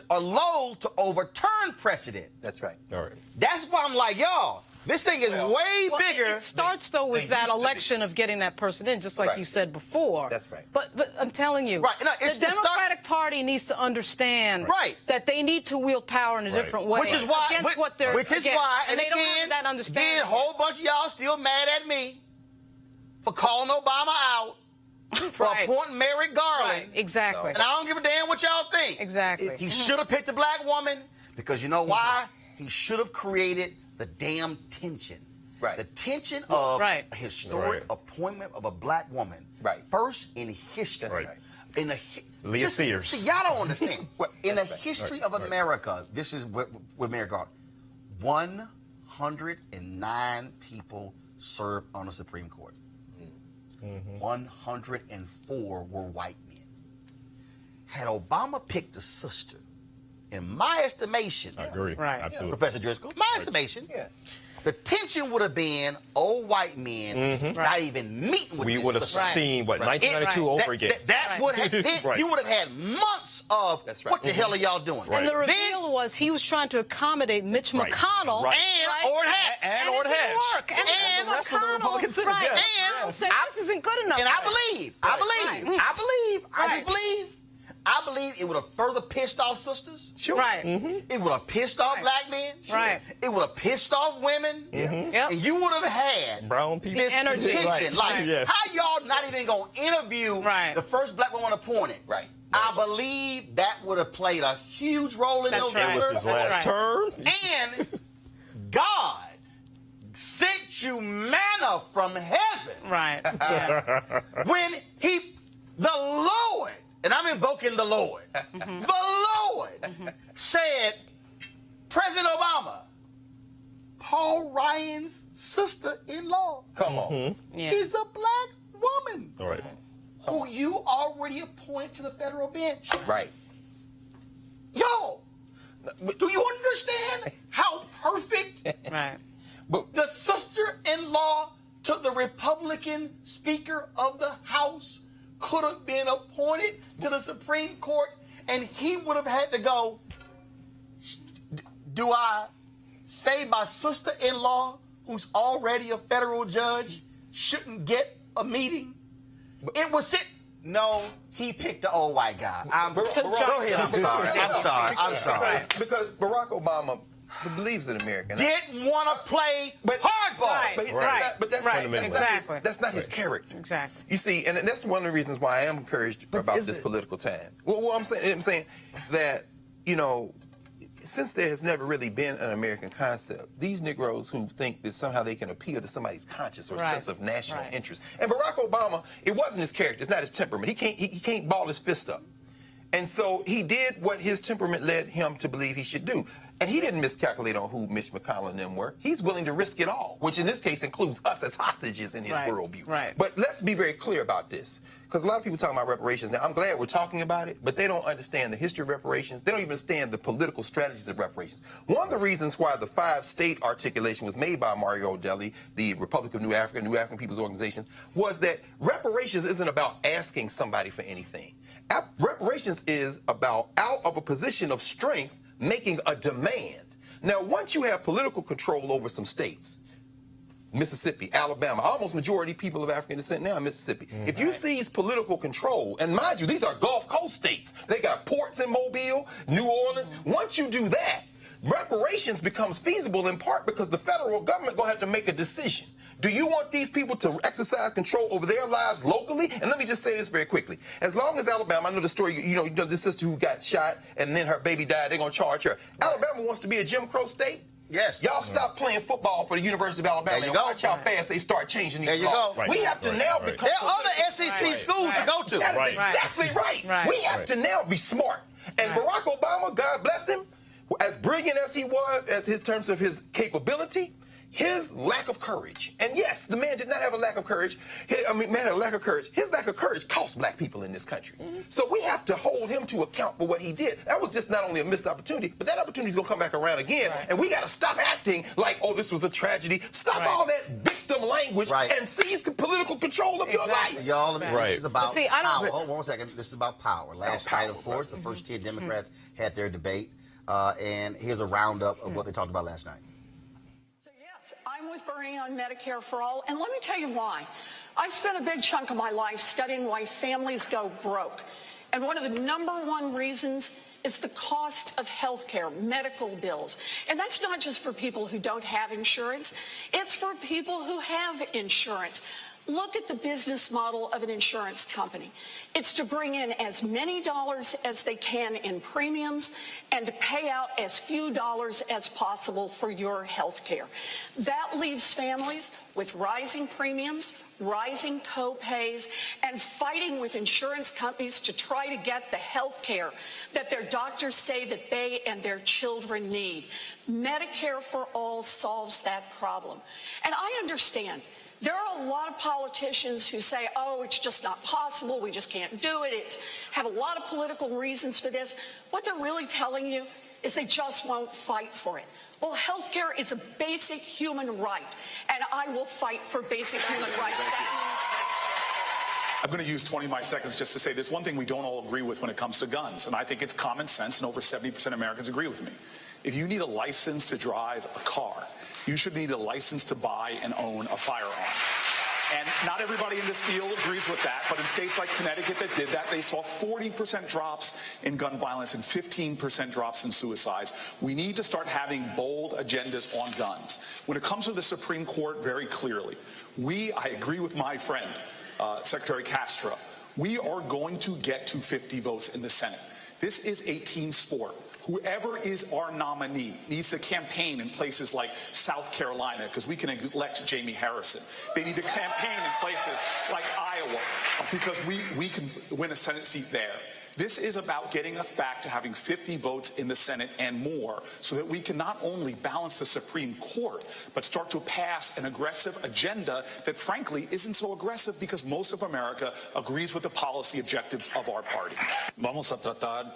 A: are loath to overturn precedent.
E: That's right.
G: All right.
A: That's why I'm like, y'all, this thing is way bigger.
F: It starts, though, with that election of getting that person in, just like you said before.
E: That's right.
F: But I'm telling you, the Democratic Party needs to understand that they need to wield power in a different way.
A: Which is why, and
F: they don't have that understanding.
A: Again, a whole bunch of y'all still mad at me for calling Obama out. For appointing Merrick Garland.
F: Right, exactly.
A: And I don't give a damn what y'all think.
F: Exactly.
A: He should have picked a black woman because you know why? He should have created the damn tension.
E: Right.
A: The tension of a historic appointment of a black woman.
E: Right.
A: First in history.
E: Right.
A: In
G: Leah Sears.
A: See, y'all don't understand. In the history of America, this is with Merrick Garland. 109 people served on the Supreme Court. 104 were white men. Had Obama picked a sister, in my estimation,
G: I agree.
F: Right.
G: Absolutely.
A: Professor Driscoll, my estimation, the tension would have been old white men not even meeting with
G: We
A: this
G: would have
A: sister.
G: seen, 1992 over again.
A: That would have been, you would have had months of, what the hell are y'all doing?
F: And the reveal was he was trying to accommodate Mitch McConnell.
A: And Orrin Hatch.
F: And Orrin Hatch. Work. And
G: the rest of the Republican senators.
A: And
F: said this isn't good enough.
A: And I believe believe it would have further pissed off sisters.
E: Sure.
F: Right.
A: It would have pissed off black men.
F: Right.
A: It would have pissed off women.
F: Yep.
A: And you would have had
G: Brown people.
A: this
F: energy.
A: contention.
G: Right.
A: Like,
G: Yes.
A: how y'all not even going to interview
F: Right.
A: the first black woman appointed?
E: Right.
A: I believe that would have played a huge role in
F: That's
A: November.
F: right.
G: It was his
F: That's
G: last
F: right.
G: term.
A: And God sent you manna from heaven
F: Right. Yeah.
A: when the Lord, and I'm invoking the Lord, the Lord said, President Obama, Paul Ryan's sister-in-law,
E: Come on.
F: Yeah.
A: is a black woman
G: All right.
A: who you already appointed to the federal bench.
E: Right.
A: Yo, do you understand how perfect
F: Right.
E: But
A: the sister-in-law to the Republican Speaker of the House could have been appointed to the Supreme Court, and he would have had to go, do I say my sister-in-law, who's already a federal judge, shouldn't get a meeting? It was it. No, he picked the old white guy. Go ahead. I'm sorry.
E: Because Barack Obama believes in America.
A: Didn't want to play hardball.
F: Right.
E: But that's
F: Right.
E: not,
F: Exactly.
E: that's not his character.
F: Exactly.
E: You see, and that's one of the reasons why I am encouraged about this political time. Well, I'm saying that, you know, since there has never really been an American concept, these Negroes who think that somehow they can appeal to somebody's conscience or
F: Right.
E: sense of national
F: Right.
E: interest. And Barack Obama, it wasn't his character. It's not his temperament. He can't ball his fist up. And so he did what his temperament led him to believe he should do. And he didn't miscalculate on who Mitch McConnell and them were. He's willing to risk it all, which in this case includes us as hostages in his
F: Right.
E: worldview.
F: Right.
E: But let's be very clear about this, because a lot of people talking about reparations. Now, I'm glad we're talking about it, but they don't understand the history of reparations. They don't even understand the political strategies of reparations. One of the reasons why the 5-state articulation was made by Mario Deli, the Republic of New African People's Organization, was that reparations isn't about asking somebody for anything. Reparations is about, out of a position of strength, making a demand. Now, once you have political control over some states, Mississippi, Alabama, almost majority people of African descent now in Mississippi. If you seize political control, and mind you, these are Gulf Coast states. They got ports in Mobile, New Orleans. Once you do that, reparations becomes feasible in part because the federal government going to have to make a decision. Do you want these people to exercise control over their lives locally? And let me just say this very quickly. As long as Alabama, I know the story, you know this sister who got shot and then her baby died, they're going to charge her. Alabama wants to be a Jim Crow state.
A: Yes.
E: Y'all stop playing football for the University of Alabama.
A: There you
E: and
A: go.
E: watch how fast they start changing these
A: There you
E: laws.
A: go.
E: We have to now become...
A: There are other SEC schools to go to.
E: That is
G: Right.
E: exactly right.
F: Right.
E: We have to now be smart. And Barack Obama, God bless him, as brilliant as he was, as his terms of his capability, his lack of courage, and yes, the man did not have a lack of courage. Man had a lack of courage. His lack of courage cost black people in this country. So we have to hold him to account for what he did. That was just not only a missed opportunity, but that opportunity is going to come back around again.
F: Right.
E: And we got to stop acting like, oh, this was a tragedy. Stop all that victim language and seize the political control of your life.
A: Y'all, this is about
F: See, I don't-
A: power. Hold on 1 second. This is about power. Last night, of course, the first tier Democrats had their debate. And here's a roundup of what they talked about last night.
H: So yes, I'm with Bernie on Medicare for All, and let me tell you why. I've spent a big chunk of my life studying why families go broke. And one of the #1 reasons is the cost of health care, medical bills. And that's not just for people who don't have insurance. It's for people who have insurance. Look at the business model of an insurance company. It's to bring in as many dollars as they can in premiums and to pay out as few dollars as possible for your health care. That leaves families with rising premiums, rising co-pays, and fighting with insurance companies to try to get the health care that their doctors say that they and their children need. Medicare for All solves that problem. And I understand there are a lot of politicians who say, oh, it's just not possible, we just can't do it, it's have a lot of political reasons for this. What they're really telling you is they just won't fight for it. Well, health care is a basic human right, and I will fight for basic human rights.
I: I'm going to use 20 of my seconds just to say there's one thing we don't all agree with when it comes to guns, and I think it's common sense, and over 70% of Americans agree with me. If you need a license to drive a car, you should need a license to buy and own a firearm. And not everybody in this field agrees with that, but in states like Connecticut that did that, they saw 40% drops in gun violence and 15% drops in suicides. We need to start having bold agendas on guns. When it comes to the Supreme Court, very clearly, I agree with my friend, Secretary Castro, we are going to get to 50 votes in the Senate. This is a team sport. Whoever is our nominee needs to campaign in places like South Carolina because we can elect Jamie Harrison. They need to campaign in places like Iowa because we can win a Senate seat there. This is about getting us back to having 50 votes in the Senate and more so that we can not only balance the Supreme Court, but start to pass an aggressive agenda that, frankly, isn't so aggressive because most of America agrees with the policy objectives of our party.
J: Vamos a tratar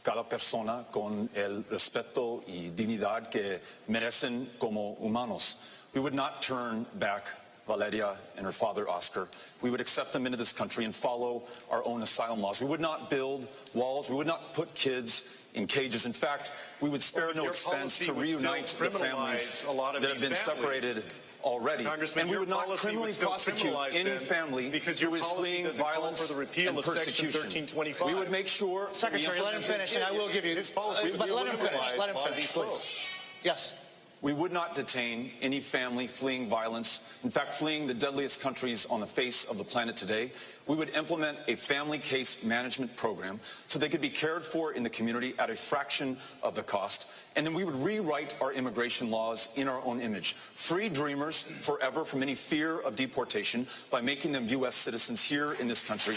J: cada persona con el respeto y dignidad que merecen como humanos. We would not turn back Valeria and her father, Oscar. We would accept them into this country and follow our own asylum laws. We would not build walls. We would not put kids in cages. In fact, we would spare no expense to reunite the families that have been separated already. And we would not criminally prosecute any family who is fleeing violence and persecution. We would make sure...
K: Secretary, let him finish, and I will give you... But let him finish. Let him finish, please. Yes.
J: We would not detain any family fleeing violence, in fact, fleeing the deadliest countries on the face of the planet today. We would implement a family case management program so they could be cared for in the community at a fraction of the cost. And then we would rewrite our immigration laws in our own image. Free dreamers forever from any fear of deportation by making them U.S. citizens here in this country.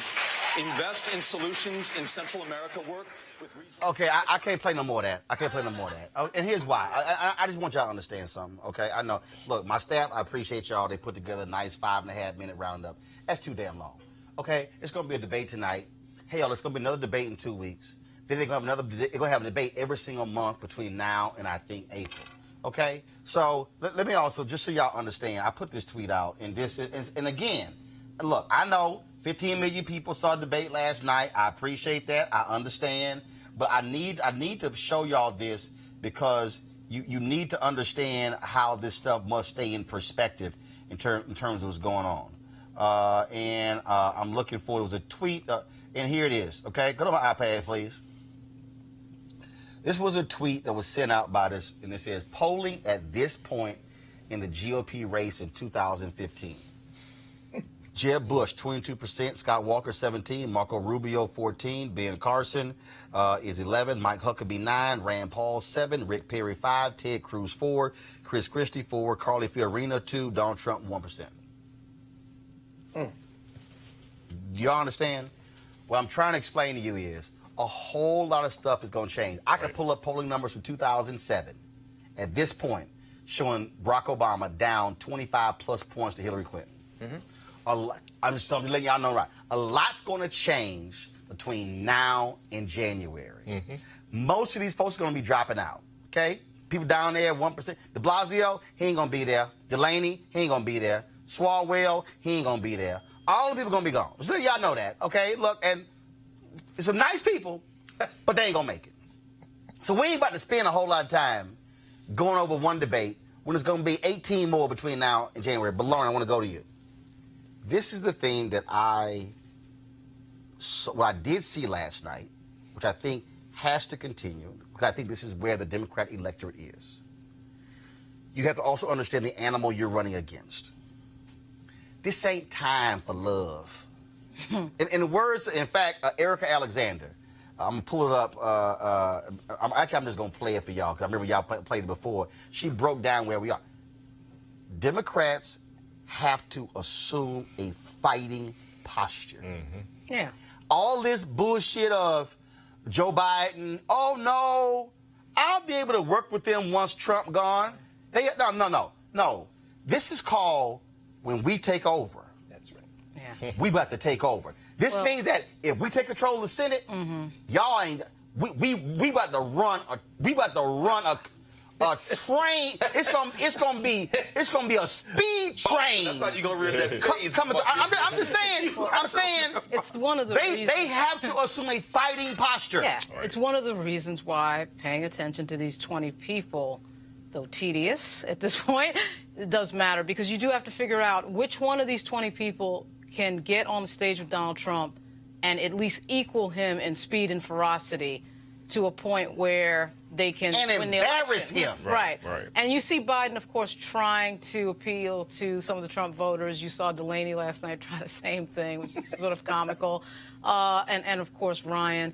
J: Invest in solutions in Central America work.
A: Okay, I can't play no more of that. I can't play no more of that. Oh, and here's why. I just want y'all to understand something, okay? I know. Look, my staff, I appreciate y'all. They put together a nice 5.5-minute roundup. That's too damn long, okay? It's going to be a debate tonight. Hell, it's going to be another debate in 2 weeks. Then they're going to have a debate every single month between now and I think April, okay? So let me also, just so y'all understand, I put this tweet out, and again, look, I know 15 million people saw the debate last night. I appreciate that. I understand. But I need to show y'all this because you need to understand how this stuff must stay in perspective in terms of what's going on. I'm looking for, it was a tweet, and here it is, okay? Go to my iPad, please. This was a tweet that was sent out by this, and it says, polling at this point in the GOP race in 2015. Jeb Bush, 22%, Scott Walker, 17%, Marco Rubio, 14%, Ben Carson is 11%, Mike Huckabee, 9%, Rand Paul, 7%, Rick Perry, 5%, Ted Cruz, 4%, Chris Christie, 4%, Carly Fiorina, 2%, Donald Trump, 1%. Do y'all understand? What I'm trying to explain to you is a whole lot of stuff is going to change. I could pull up polling numbers from 2007 at this point showing Barack Obama down 25-plus points to Hillary Clinton. I'm just letting y'all know, right? A lot's going to change between now and January. Most of these folks are going to be dropping out, okay? People down there, 1%. De Blasio, he ain't going to be there. Delaney, he ain't going to be there. Swalwell, he ain't going to be there. All the people going to be gone. Just letting y'all know that, okay? Look, and it's some nice people, but they ain't going to make it. So we ain't about to spend a whole lot of time going over one debate when there's going to be 18 more between now and January. But, Lauren, I want to go to you. This is the thing that what I did see last night, which I think has to continue, because I think this is where the Democrat electorate is. You have to also understand the animal you're running against. This ain't time for love. In the words, in fact, Erica Alexander, I'm going to pull it up. I'm just going to play it for y'all, because I remember y'all played it before. She broke down where we are. Democrats have to assume a fighting posture.
F: Yeah.
A: All this bullshit of Joe Biden, oh no, I'll be able to work with them once Trump gone. No. This is called when we take over.
K: That's right.
F: Yeah.
A: We about to take over. This means that if we take control of the Senate, y'all ain't. We about to run a train. It's gonna be a speed train.
K: I thought you gonna read that stage.
A: I'm just saying.
F: It's one of the reasons.
A: They have to assume a fighting posture.
F: Yeah, it's one of the reasons why paying attention to these 20 people, though tedious at this point, it does matter, because you do have to figure out which one of these 20 people can get on the stage with Donald Trump and at least equal him in speed and ferocity to a point where they can win the
A: embarrass
F: election.
A: him.
F: Right.
G: Right.
F: And you see Biden, of course, trying to appeal to some of the Trump voters. You saw Delaney last night try the same thing, which is sort of comical. And of course, Ryan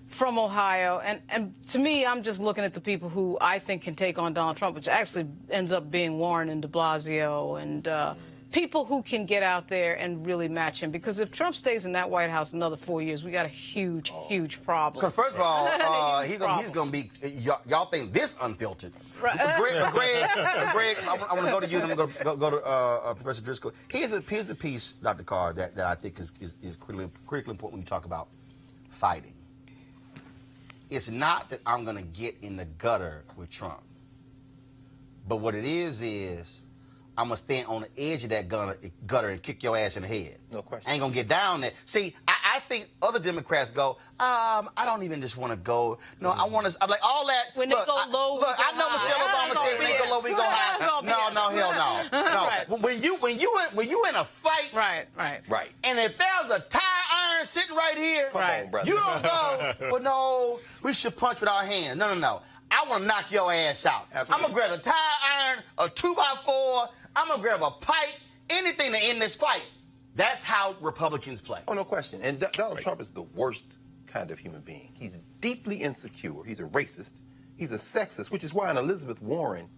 F: from Ohio. And to me, I'm just looking at the people who I think can take on Donald Trump, which actually ends up being Warren and de Blasio and people who can get out there and really match him. Because if Trump stays in that White House another 4 years, we got a huge, huge problem.
A: Because first of all, he's going to be, y'all think this unfiltered.
F: Right.
A: Greg, I want to go to you, and I'm going to go to Professor Driscoll. Here's the piece, Dr. Carr, that I think is critically important when you talk about fighting. It's not that I'm going to get in the gutter with Trump. But what it is I'm going to stand on the edge of that gutter and kick your ass in the head.
E: No question.
A: I ain't going to get down there. See, I think other Democrats go, I don't even just want to go. No, I want to, I'm like, all that.
F: When they go low,
A: look, I know Michelle Obama said when they go low, we go high. No, hell no.
F: Right.
A: When you in a fight.
F: Right.
A: And if there's a tire iron sitting right here,
F: Right.
A: you don't go, well, no, we should punch with our hands. No. I want to knock your ass out.
E: Absolutely.
A: I'm going to grab a tire iron, a 2x4. I'm going to grab a pipe, anything to end this fight. That's how Republicans play.
E: Oh, no question. And Donald Trump is the worst kind of human being. He's deeply insecure. He's a racist. He's a sexist, which is why an Elizabeth Warren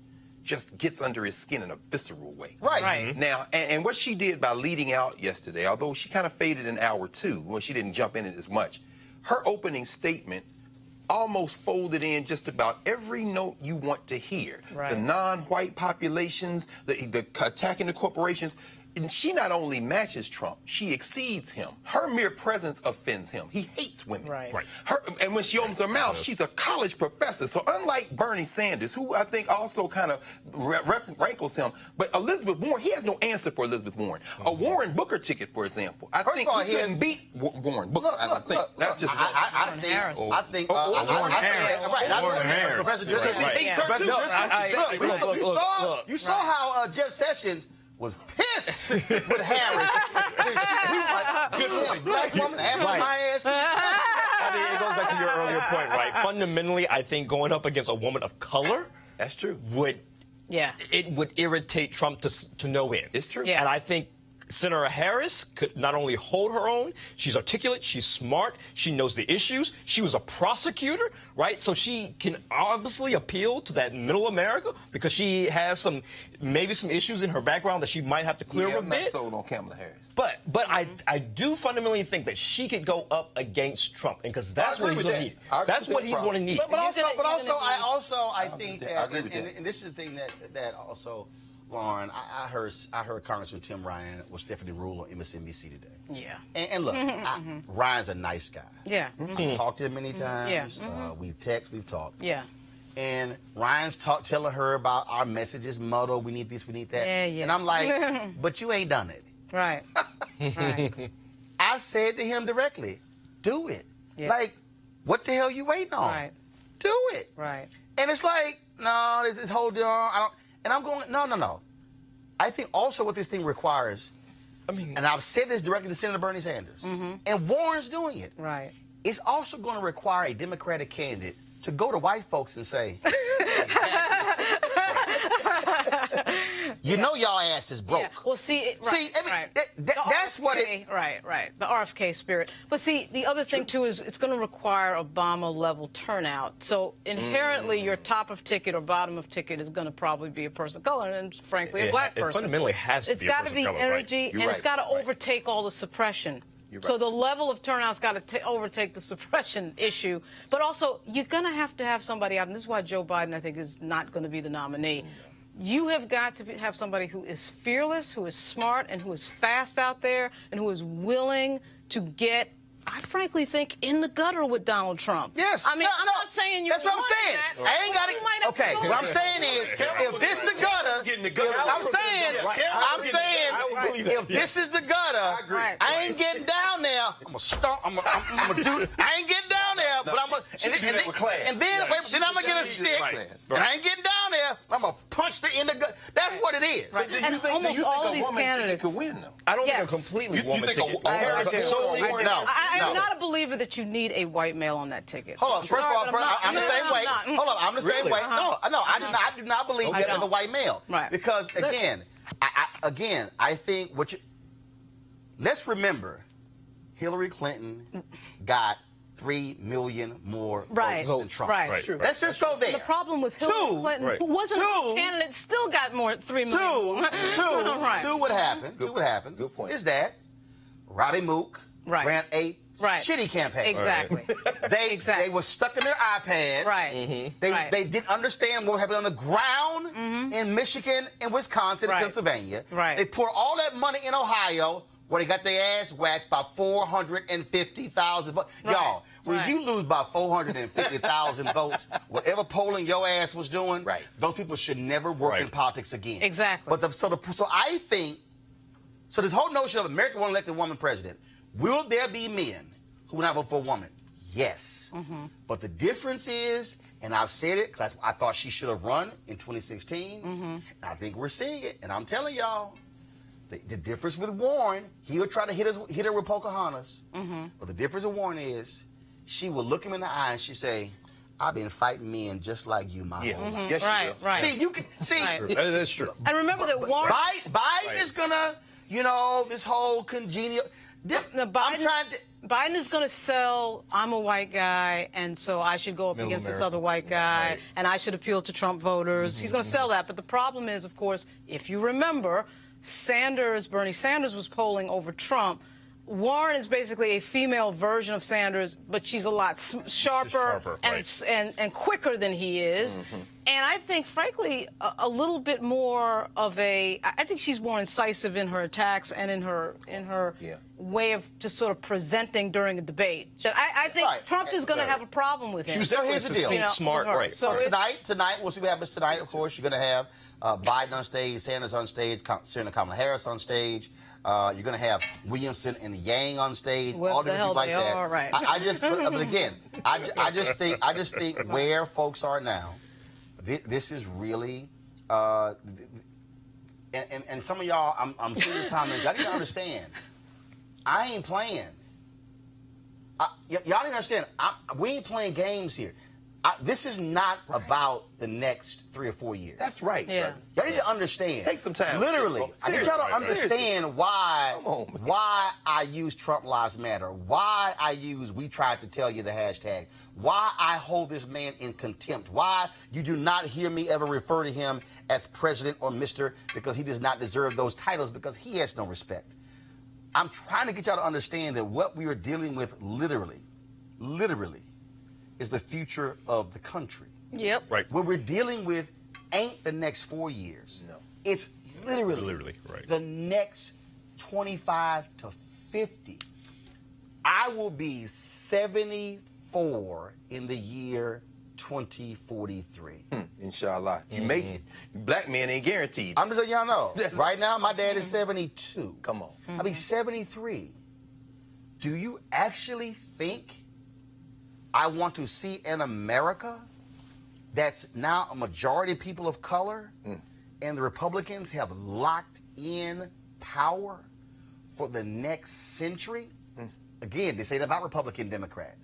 E: just gets under his skin in a visceral way.
A: Right.
E: Now, and what she did by leading out yesterday, although she kind of faded in hour two when she didn't jump in it as much, her opening statement almost folded in just about every note you want to hear.
F: Right.
E: The non-white populations, the attacking the corporations. And she not only matches Trump, she exceeds him. Her mere presence offends him. He hates women.
F: Right.
E: And when she opens her mouth, she's a college professor. So unlike Bernie Sanders, who I think also kind of rankles him, but Elizabeth Warren, he has no answer for Elizabeth Warren. A Warren Booker ticket, for example. I think he couldn't beat Warren Booker. That's just
A: I think
G: Warren Harris. Warren Harris.
A: Professor Driscoll. You saw how Jeff Sessions was pissed with Harris. He was like, good one, black woman, ass on my ass.
G: I mean, it goes back to your earlier point, right? Fundamentally, I think going up against a woman of color,
E: That's true.
G: would irritate Trump to no end.
E: It's true.
F: Yeah.
G: And I think Senator Harris could not only hold her own, she's articulate, she's smart, she knows the issues, she was a prosecutor, right? So she can obviously appeal to that middle America because she has maybe some issues in her background that she might have to clear a
E: I'm not
G: bit.
E: sold on Kamala Harris.
G: But I do fundamentally think that she could go up against Trump, and because that's what he's going to need. That's what he's going to need.
A: But also, I think that, and this is the thing that also, Lauren, I heard Congressman Tim Ryan was Stephanie Rule on MSNBC today.
F: Yeah.
A: And look, Ryan's a nice guy.
F: Yeah.
A: I've talked to him many times.
F: Yeah.
A: We've texted, we've talked.
F: Yeah.
A: And Ryan's telling her about our messages, muddled, we need this, we need that.
F: Yeah.
A: And I'm like, but you ain't done it.
F: Right.
A: I've said to him directly, do it.
F: Yeah.
A: Like, what the hell you waiting on?
F: Right.
A: Do it.
F: Right.
A: And it's like, no, this whole deal, and I'm going, no. I think also what this thing requires, and I've said this directly to Senator Bernie Sanders, and Warren's doing it.
F: Right.
A: It's also going to require a Democratic candidate to go to white folks and say, you know y'all ass is broke.
F: Yeah. Well,
A: that's what it...
F: Right. The RFK spirit. But see, the other thing, too, is it's going to require Obama-level turnout. So inherently, your top of ticket or bottom of ticket is going to probably be a person of color and, frankly, a black person.
G: It fundamentally has to be a person of color.
F: It's got to be energy, and it's got to overtake all the suppression. So the level of turnout's got to overtake the suppression issue. But also, you're going to have somebody out, and this is why Joe Biden, I think, is not going to be the nominee. You have got to have somebody who is fearless, who is smart, and who is fast out there, and who is willing to get, I frankly think, in the gutter with Donald Trump.
A: Yes.
F: I mean, I'm not saying you.
A: That's what I'm saying. I ain't got it. Okay. What I'm saying is, if this the gutter, I'm saying, if this is the gutter, I ain't getting down there I'm gonna stomp. I'm gonna do. I ain't getting down there, but I'm gonna. And then I'm gonna get a stick, and I ain't getting down there. I'm gonna punch the end of the. That's what it is.
F: Right. And almost all of these candidates
E: could win, though?
G: I don't think a completely woman ticket.
F: I'm not a believer that you need a white male on that ticket.
A: Hold on. First of all, I'm the same way. Hold on. I'm the same way. No, I do not believe that with a white male.
F: Right.
A: Because again, I think let's remember, Hillary Clinton got 3 million more votes than Trump.
F: Right.
A: Sure. Let's just go there.
F: The problem was Hillary Clinton, who wasn't a candidate, still got more 3 million.
A: Two would happen.
E: Good point.
A: Is that Robbie Mook ran a shitty campaign.
F: Exactly.
A: They were stuck in their iPads.
F: Right.
A: They didn't understand what was happening on the ground in Michigan and Wisconsin and Pennsylvania.
F: Right.
A: They poured all that money in Ohio, where they got their ass waxed by 450,000 votes. Y'all, when you lose by 450,000 votes, whatever polling your ass was doing, those people should never work in politics again.
F: Exactly.
A: But so I think, this whole notion of America won't elect a woman president, will there be men who will not vote for a woman? Yes. But the difference is, and I've said it because I thought she should have run in 2016, and I think we're seeing it, and I'm telling y'all, the difference with Warren, he would try to hit her with Pocahontas. But the difference with Warren is, she will look him in the eye and she say, I've been fighting men just like you, my whole life.
E: Yes,
F: right.
A: See, you can see.
G: That's true.
F: And remember that Warren...
A: Biden is gonna, this whole congenial...
F: Biden is going to sell, I'm a white guy, and so I should go up against this other white guy, and I should appeal to Trump voters. He's going to sell that. But the problem is, of course, if you remember, Bernie Sanders was polling over Trump. Warren is basically a female version of Sanders, but she's a lot sharper and quicker than he is. And I think, frankly, a little bit more of I think she's more incisive in her attacks and in her way of just sort of presenting during a debate. I think Trump is going to have a problem with him.
G: She was definitely succinct, smart,
A: So tonight, we'll see what happens tonight. Of course, you're going to have Biden on stage, Sanders on stage, Senator Kamala Harris on stage. You're going to have Williamson and Yang on stage. All different people like that.
F: Right.
A: But again, I just think where folks are now, this is really, and some of y'all, I'm seeing these comments. Y'all need to understand. I ain't playing. Y'all need to understand. We ain't playing games here. This is not about the next 3 or 4 years.
E: That's right.
F: Yeah.
A: Y'all need to understand.
E: Take some time.
A: Literally. I need y'all to understand why I use Trump Lives Matter, why we tried to tell you the hashtag, why I hold this man in contempt, why you do not hear me ever refer to him as president or Mr. because he does not deserve those titles because he has no respect. I'm trying to get y'all to understand that what we are dealing with literally, is the future of the country.
F: Yep.
G: Right.
A: What we're dealing with ain't the next 4 years. No. It's literally the next 25 to 50. I will be 74 in the year 2043.
E: Inshallah. You make it. Black men ain't guaranteed.
A: I'm just letting y'all know. Right now, my dad is 72.
E: Come on.
A: I'll be 73. Do you actually think I want to see an America that's now a majority of people of color and the Republicans have locked in power for the next century? Again, this ain't about Republican, Democrat.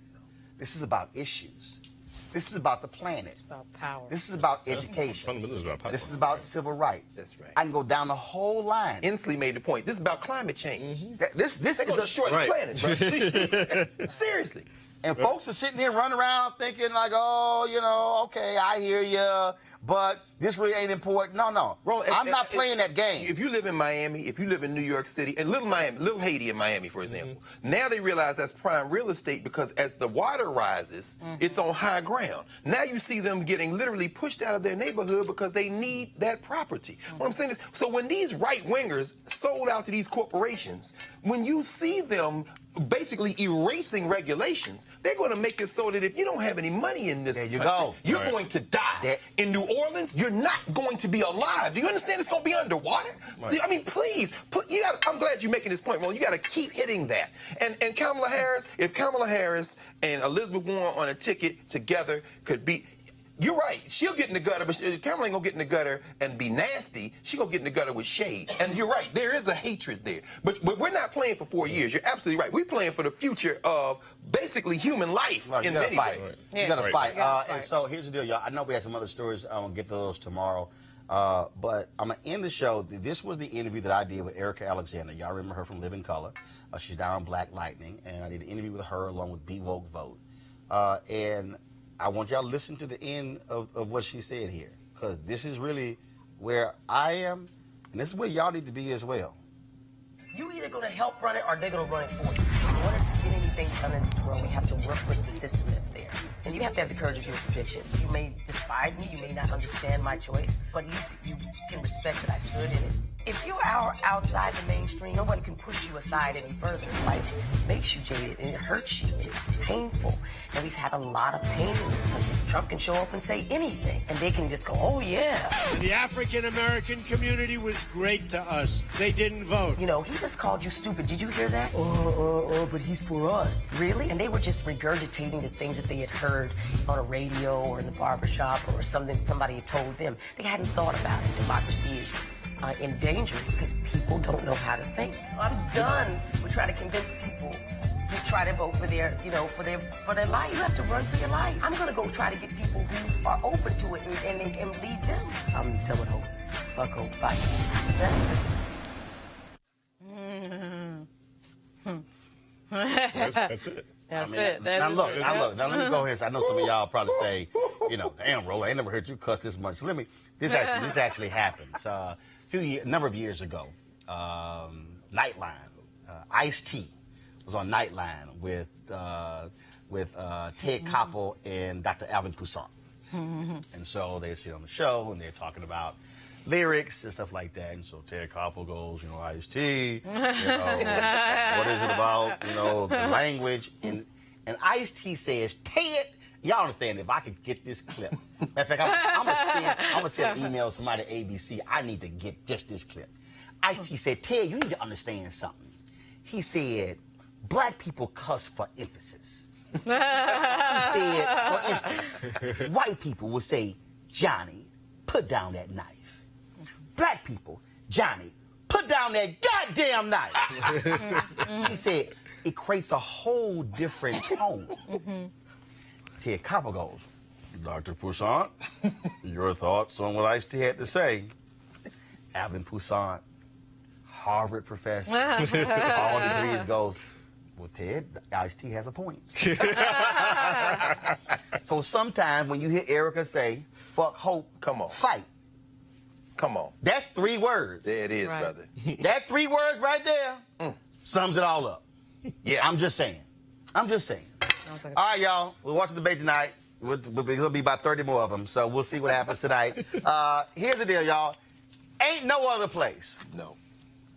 A: This is about issues. This is about the planet.
F: It's about power.
A: This is about education. This is about civil rights.
E: That's right.
A: I can go down the whole line.
E: Inslee made the point. This is about climate change.
A: This is
E: destroy the planet, bro. Seriously.
A: And folks are sitting here running around thinking like, oh, okay, I hear you, but this really ain't important. No.
E: Roland,
A: I'm not playing that game.
E: If you live in Miami, if you live in New York City, and little Haiti in Miami, for example, now they realize that's prime real estate because as the water rises, it's on high ground. Now you see them getting literally pushed out of their neighborhood because they need that property. What I'm saying is, so when these right-wingers sold out to these corporations, when you see them basically erasing regulations, They're going to make it so that if you don't have any money in this country, you're
A: Right.
E: going to die. In New Orleans, you're not going to be alive. Do you understand it's going to be underwater?
G: Right.
E: I mean, please, I'm glad you're making this point, Roland. You got to keep hitting that. And Kamala Harris, if Kamala Harris and Elizabeth Warren on a ticket together could be... You're right. She'll get in the gutter, but Kamala ain't gonna get in the gutter and be nasty. She gonna get in the gutter with shade. And you're right. There is a hatred there. But we're not playing for 4 years. You're absolutely right. We're playing for the future of basically human life in many ways.
A: You gotta fight. And so here's the deal, y'all. I know we have some other stories. I'm gonna get to those tomorrow. But I'm gonna end the show. This was the interview that I did with Erica Alexander. Y'all remember her from Living Color. She's down on Black Lightning, and I did an interview with her along with Be Woke Vote. And I want y'all to listen to the end of what she said here, because this is really where I am, and this is where y'all need to be as well.
L: You either going to help run it or they're going to run it for you. In order to get anything done in this world, we have to work with the system that's there. And you have to have the courage of your convictions. You may despise me, you may not understand my choice, but at least you can respect that I stood in it. If you're outside the mainstream, nobody can push you aside any further. Life makes you jaded, and it hurts you, and it's painful. And we've had a lot of pain in this country. Trump can show up and say anything, and they can just go, oh, yeah.
M: The African-American community was great to us. They didn't vote.
L: You know, he just called you stupid. Did you hear that? But he's for us. Really? And they were just regurgitating the things that they had heard on a radio or in the barbershop or something somebody had told them. They hadn't thought about it. Democracy is in danger because people don't know how to think. I'm done with trying to convince people to try to vote for their, for their life. You have to run for your life. I'm going to go try to get people who are open to it and lead them. I'm done with hope. Fuck hope. Fight. That's
F: it.
A: That's it. Now look. Now let me go here. So I know some of y'all probably say, damn, Roland, I ain't never heard you cuss this much. This actually happened. A number of years ago, Nightline, Ice-T was on Nightline with Ted Koppel and Dr. Alvin Toussaint. And so they sit on the show and they're talking about lyrics and stuff like that. And so Ted Koppel goes, Ice-T, what is it about, the language? And Ice-T says, Ted, y'all understand, if I could get this clip. Matter of fact, I'm going to send an email to somebody at ABC. I need to get just this clip. Ice-T said, Ted, you need to understand something. He said, black people cuss for emphasis. He said, for instance, white people will say, Johnny, put down that knife. Black people, Johnny, put down that goddamn knife. He said, it creates a whole different tone. Ted Koppel goes, Dr. Toussaint, your thoughts on what Ice-T had to say? Alvin Toussaint, Harvard professor, all degrees, goes, well, Ted, Ice-T has a point. So sometimes when you hear Erica say, fuck hope, come on, fight. Come on. That's 3 words.
E: There it is, brother.
A: That 3 words right there sums it all up. Yeah. I'm just saying. All right, y'all. We'll watch the debate tonight. It'll be about 30 more of them, so we'll see what happens tonight. Here's the deal, y'all. Ain't no other place.
E: No.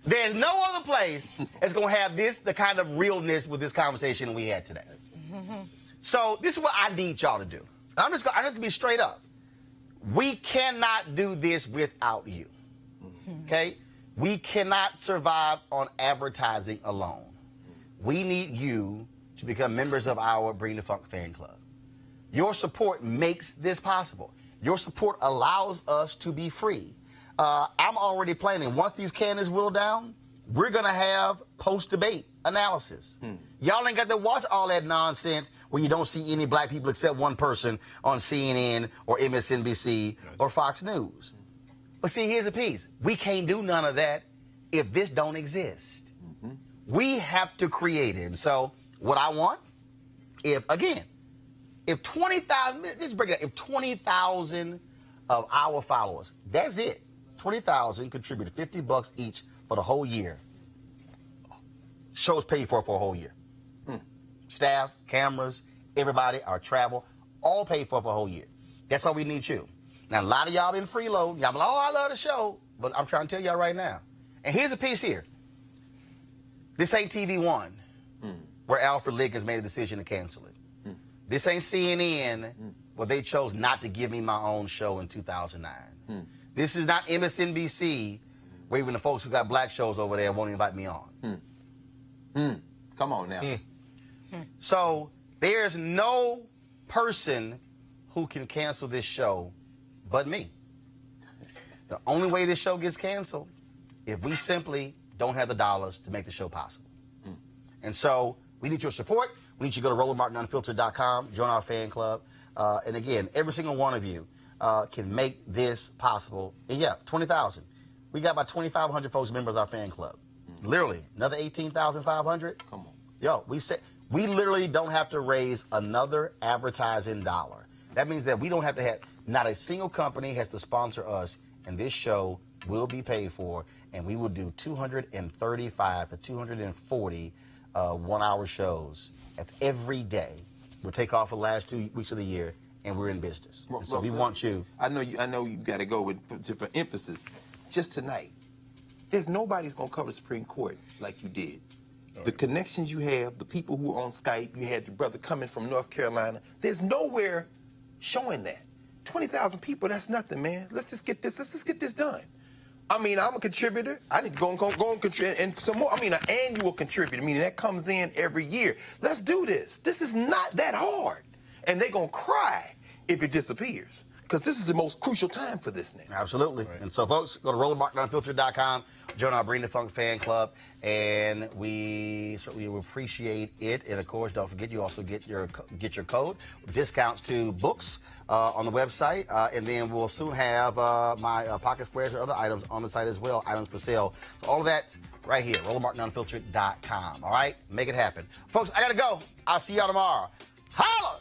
A: There's no other place that's going to have the kind of realness with this conversation we had today. So this is what I need y'all to do. I'm just going to be straight up. We cannot do this without you. Okay? We cannot survive on advertising alone. We need you to become members of our Bring the Funk fan club. Your support makes this possible. Your support allows us to be free. I'm already planning. Once these candidates whittle down, we're going to have post-debate analysis. Y'all ain't got to watch all that nonsense where you don't see any black people except one person on CNN or MSNBC or Fox News. But see, here's the piece. We can't do none of that if this don't exist. We have to create it. And so what I want, if 20,000, just break it down, if 20,000 of our followers, that's it, 20,000 contributed $50 each for the whole year. Shows paid for a whole year. Staff, cameras, everybody, our travel, all paid for a whole year. That's why we need you. Now, a lot of y'all been freeloading. Y'all be like, oh, I love the show. But I'm trying to tell y'all right now. And here's a piece here. This ain't TV One, where Alfred Liggins made a decision to cancel it. This ain't CNN, where they chose not to give me my own show in 2009. This is not MSNBC, where even the folks who got black shows over there won't invite me on.
E: Come on now.
A: So there's no person who can cancel this show but me. The only way this show gets canceled if we simply don't have the dollars to make the show possible. And so we need your support. We need you to go to RolandMartinUnfiltered.com, join our fan club. And again, every single one of you can make this possible. And yeah, 20,000. We got about 2,500 folks members of our fan club. Literally, another 18,500.
E: Come on.
A: Yo, we literally don't have to raise another advertising dollar. That means that we don't have to have, not a single company has to sponsor us, and this show will be paid for, and we will do 235 to 240 one-hour shows. That's every day. We'll take off for the last 2 weeks of the year, and we're in business. And so we want you.
E: I know you got to go with for emphasis. Just tonight, there's nobody's gonna cover the Supreme Court like you did. The connections you have, the people who are on Skype, you had your brother coming from North Carolina. There's nowhere showing that. 20,000 people, that's nothing, man. Let's just get this done. I mean, I'm a contributor. I need to go and contribute, and some more. I mean, an annual contributor, meaning that comes in every year. Let's do this. This is not that hard. And they're going to cry if it disappears, because this is the most crucial time for this now.
A: Absolutely. Right. And so, folks, go to RolandMartinUnfiltered.com, join our Bring the Funk fan club, and we certainly appreciate it. And, of course, don't forget, you also get your code, discounts to books on the website, and then we'll soon have my pocket squares or other items on the site as well, items for sale. So all of that right here, RolandMartinUnfiltered.com. All right? Make it happen. Folks, I got to go. I'll see y'all tomorrow. Holla!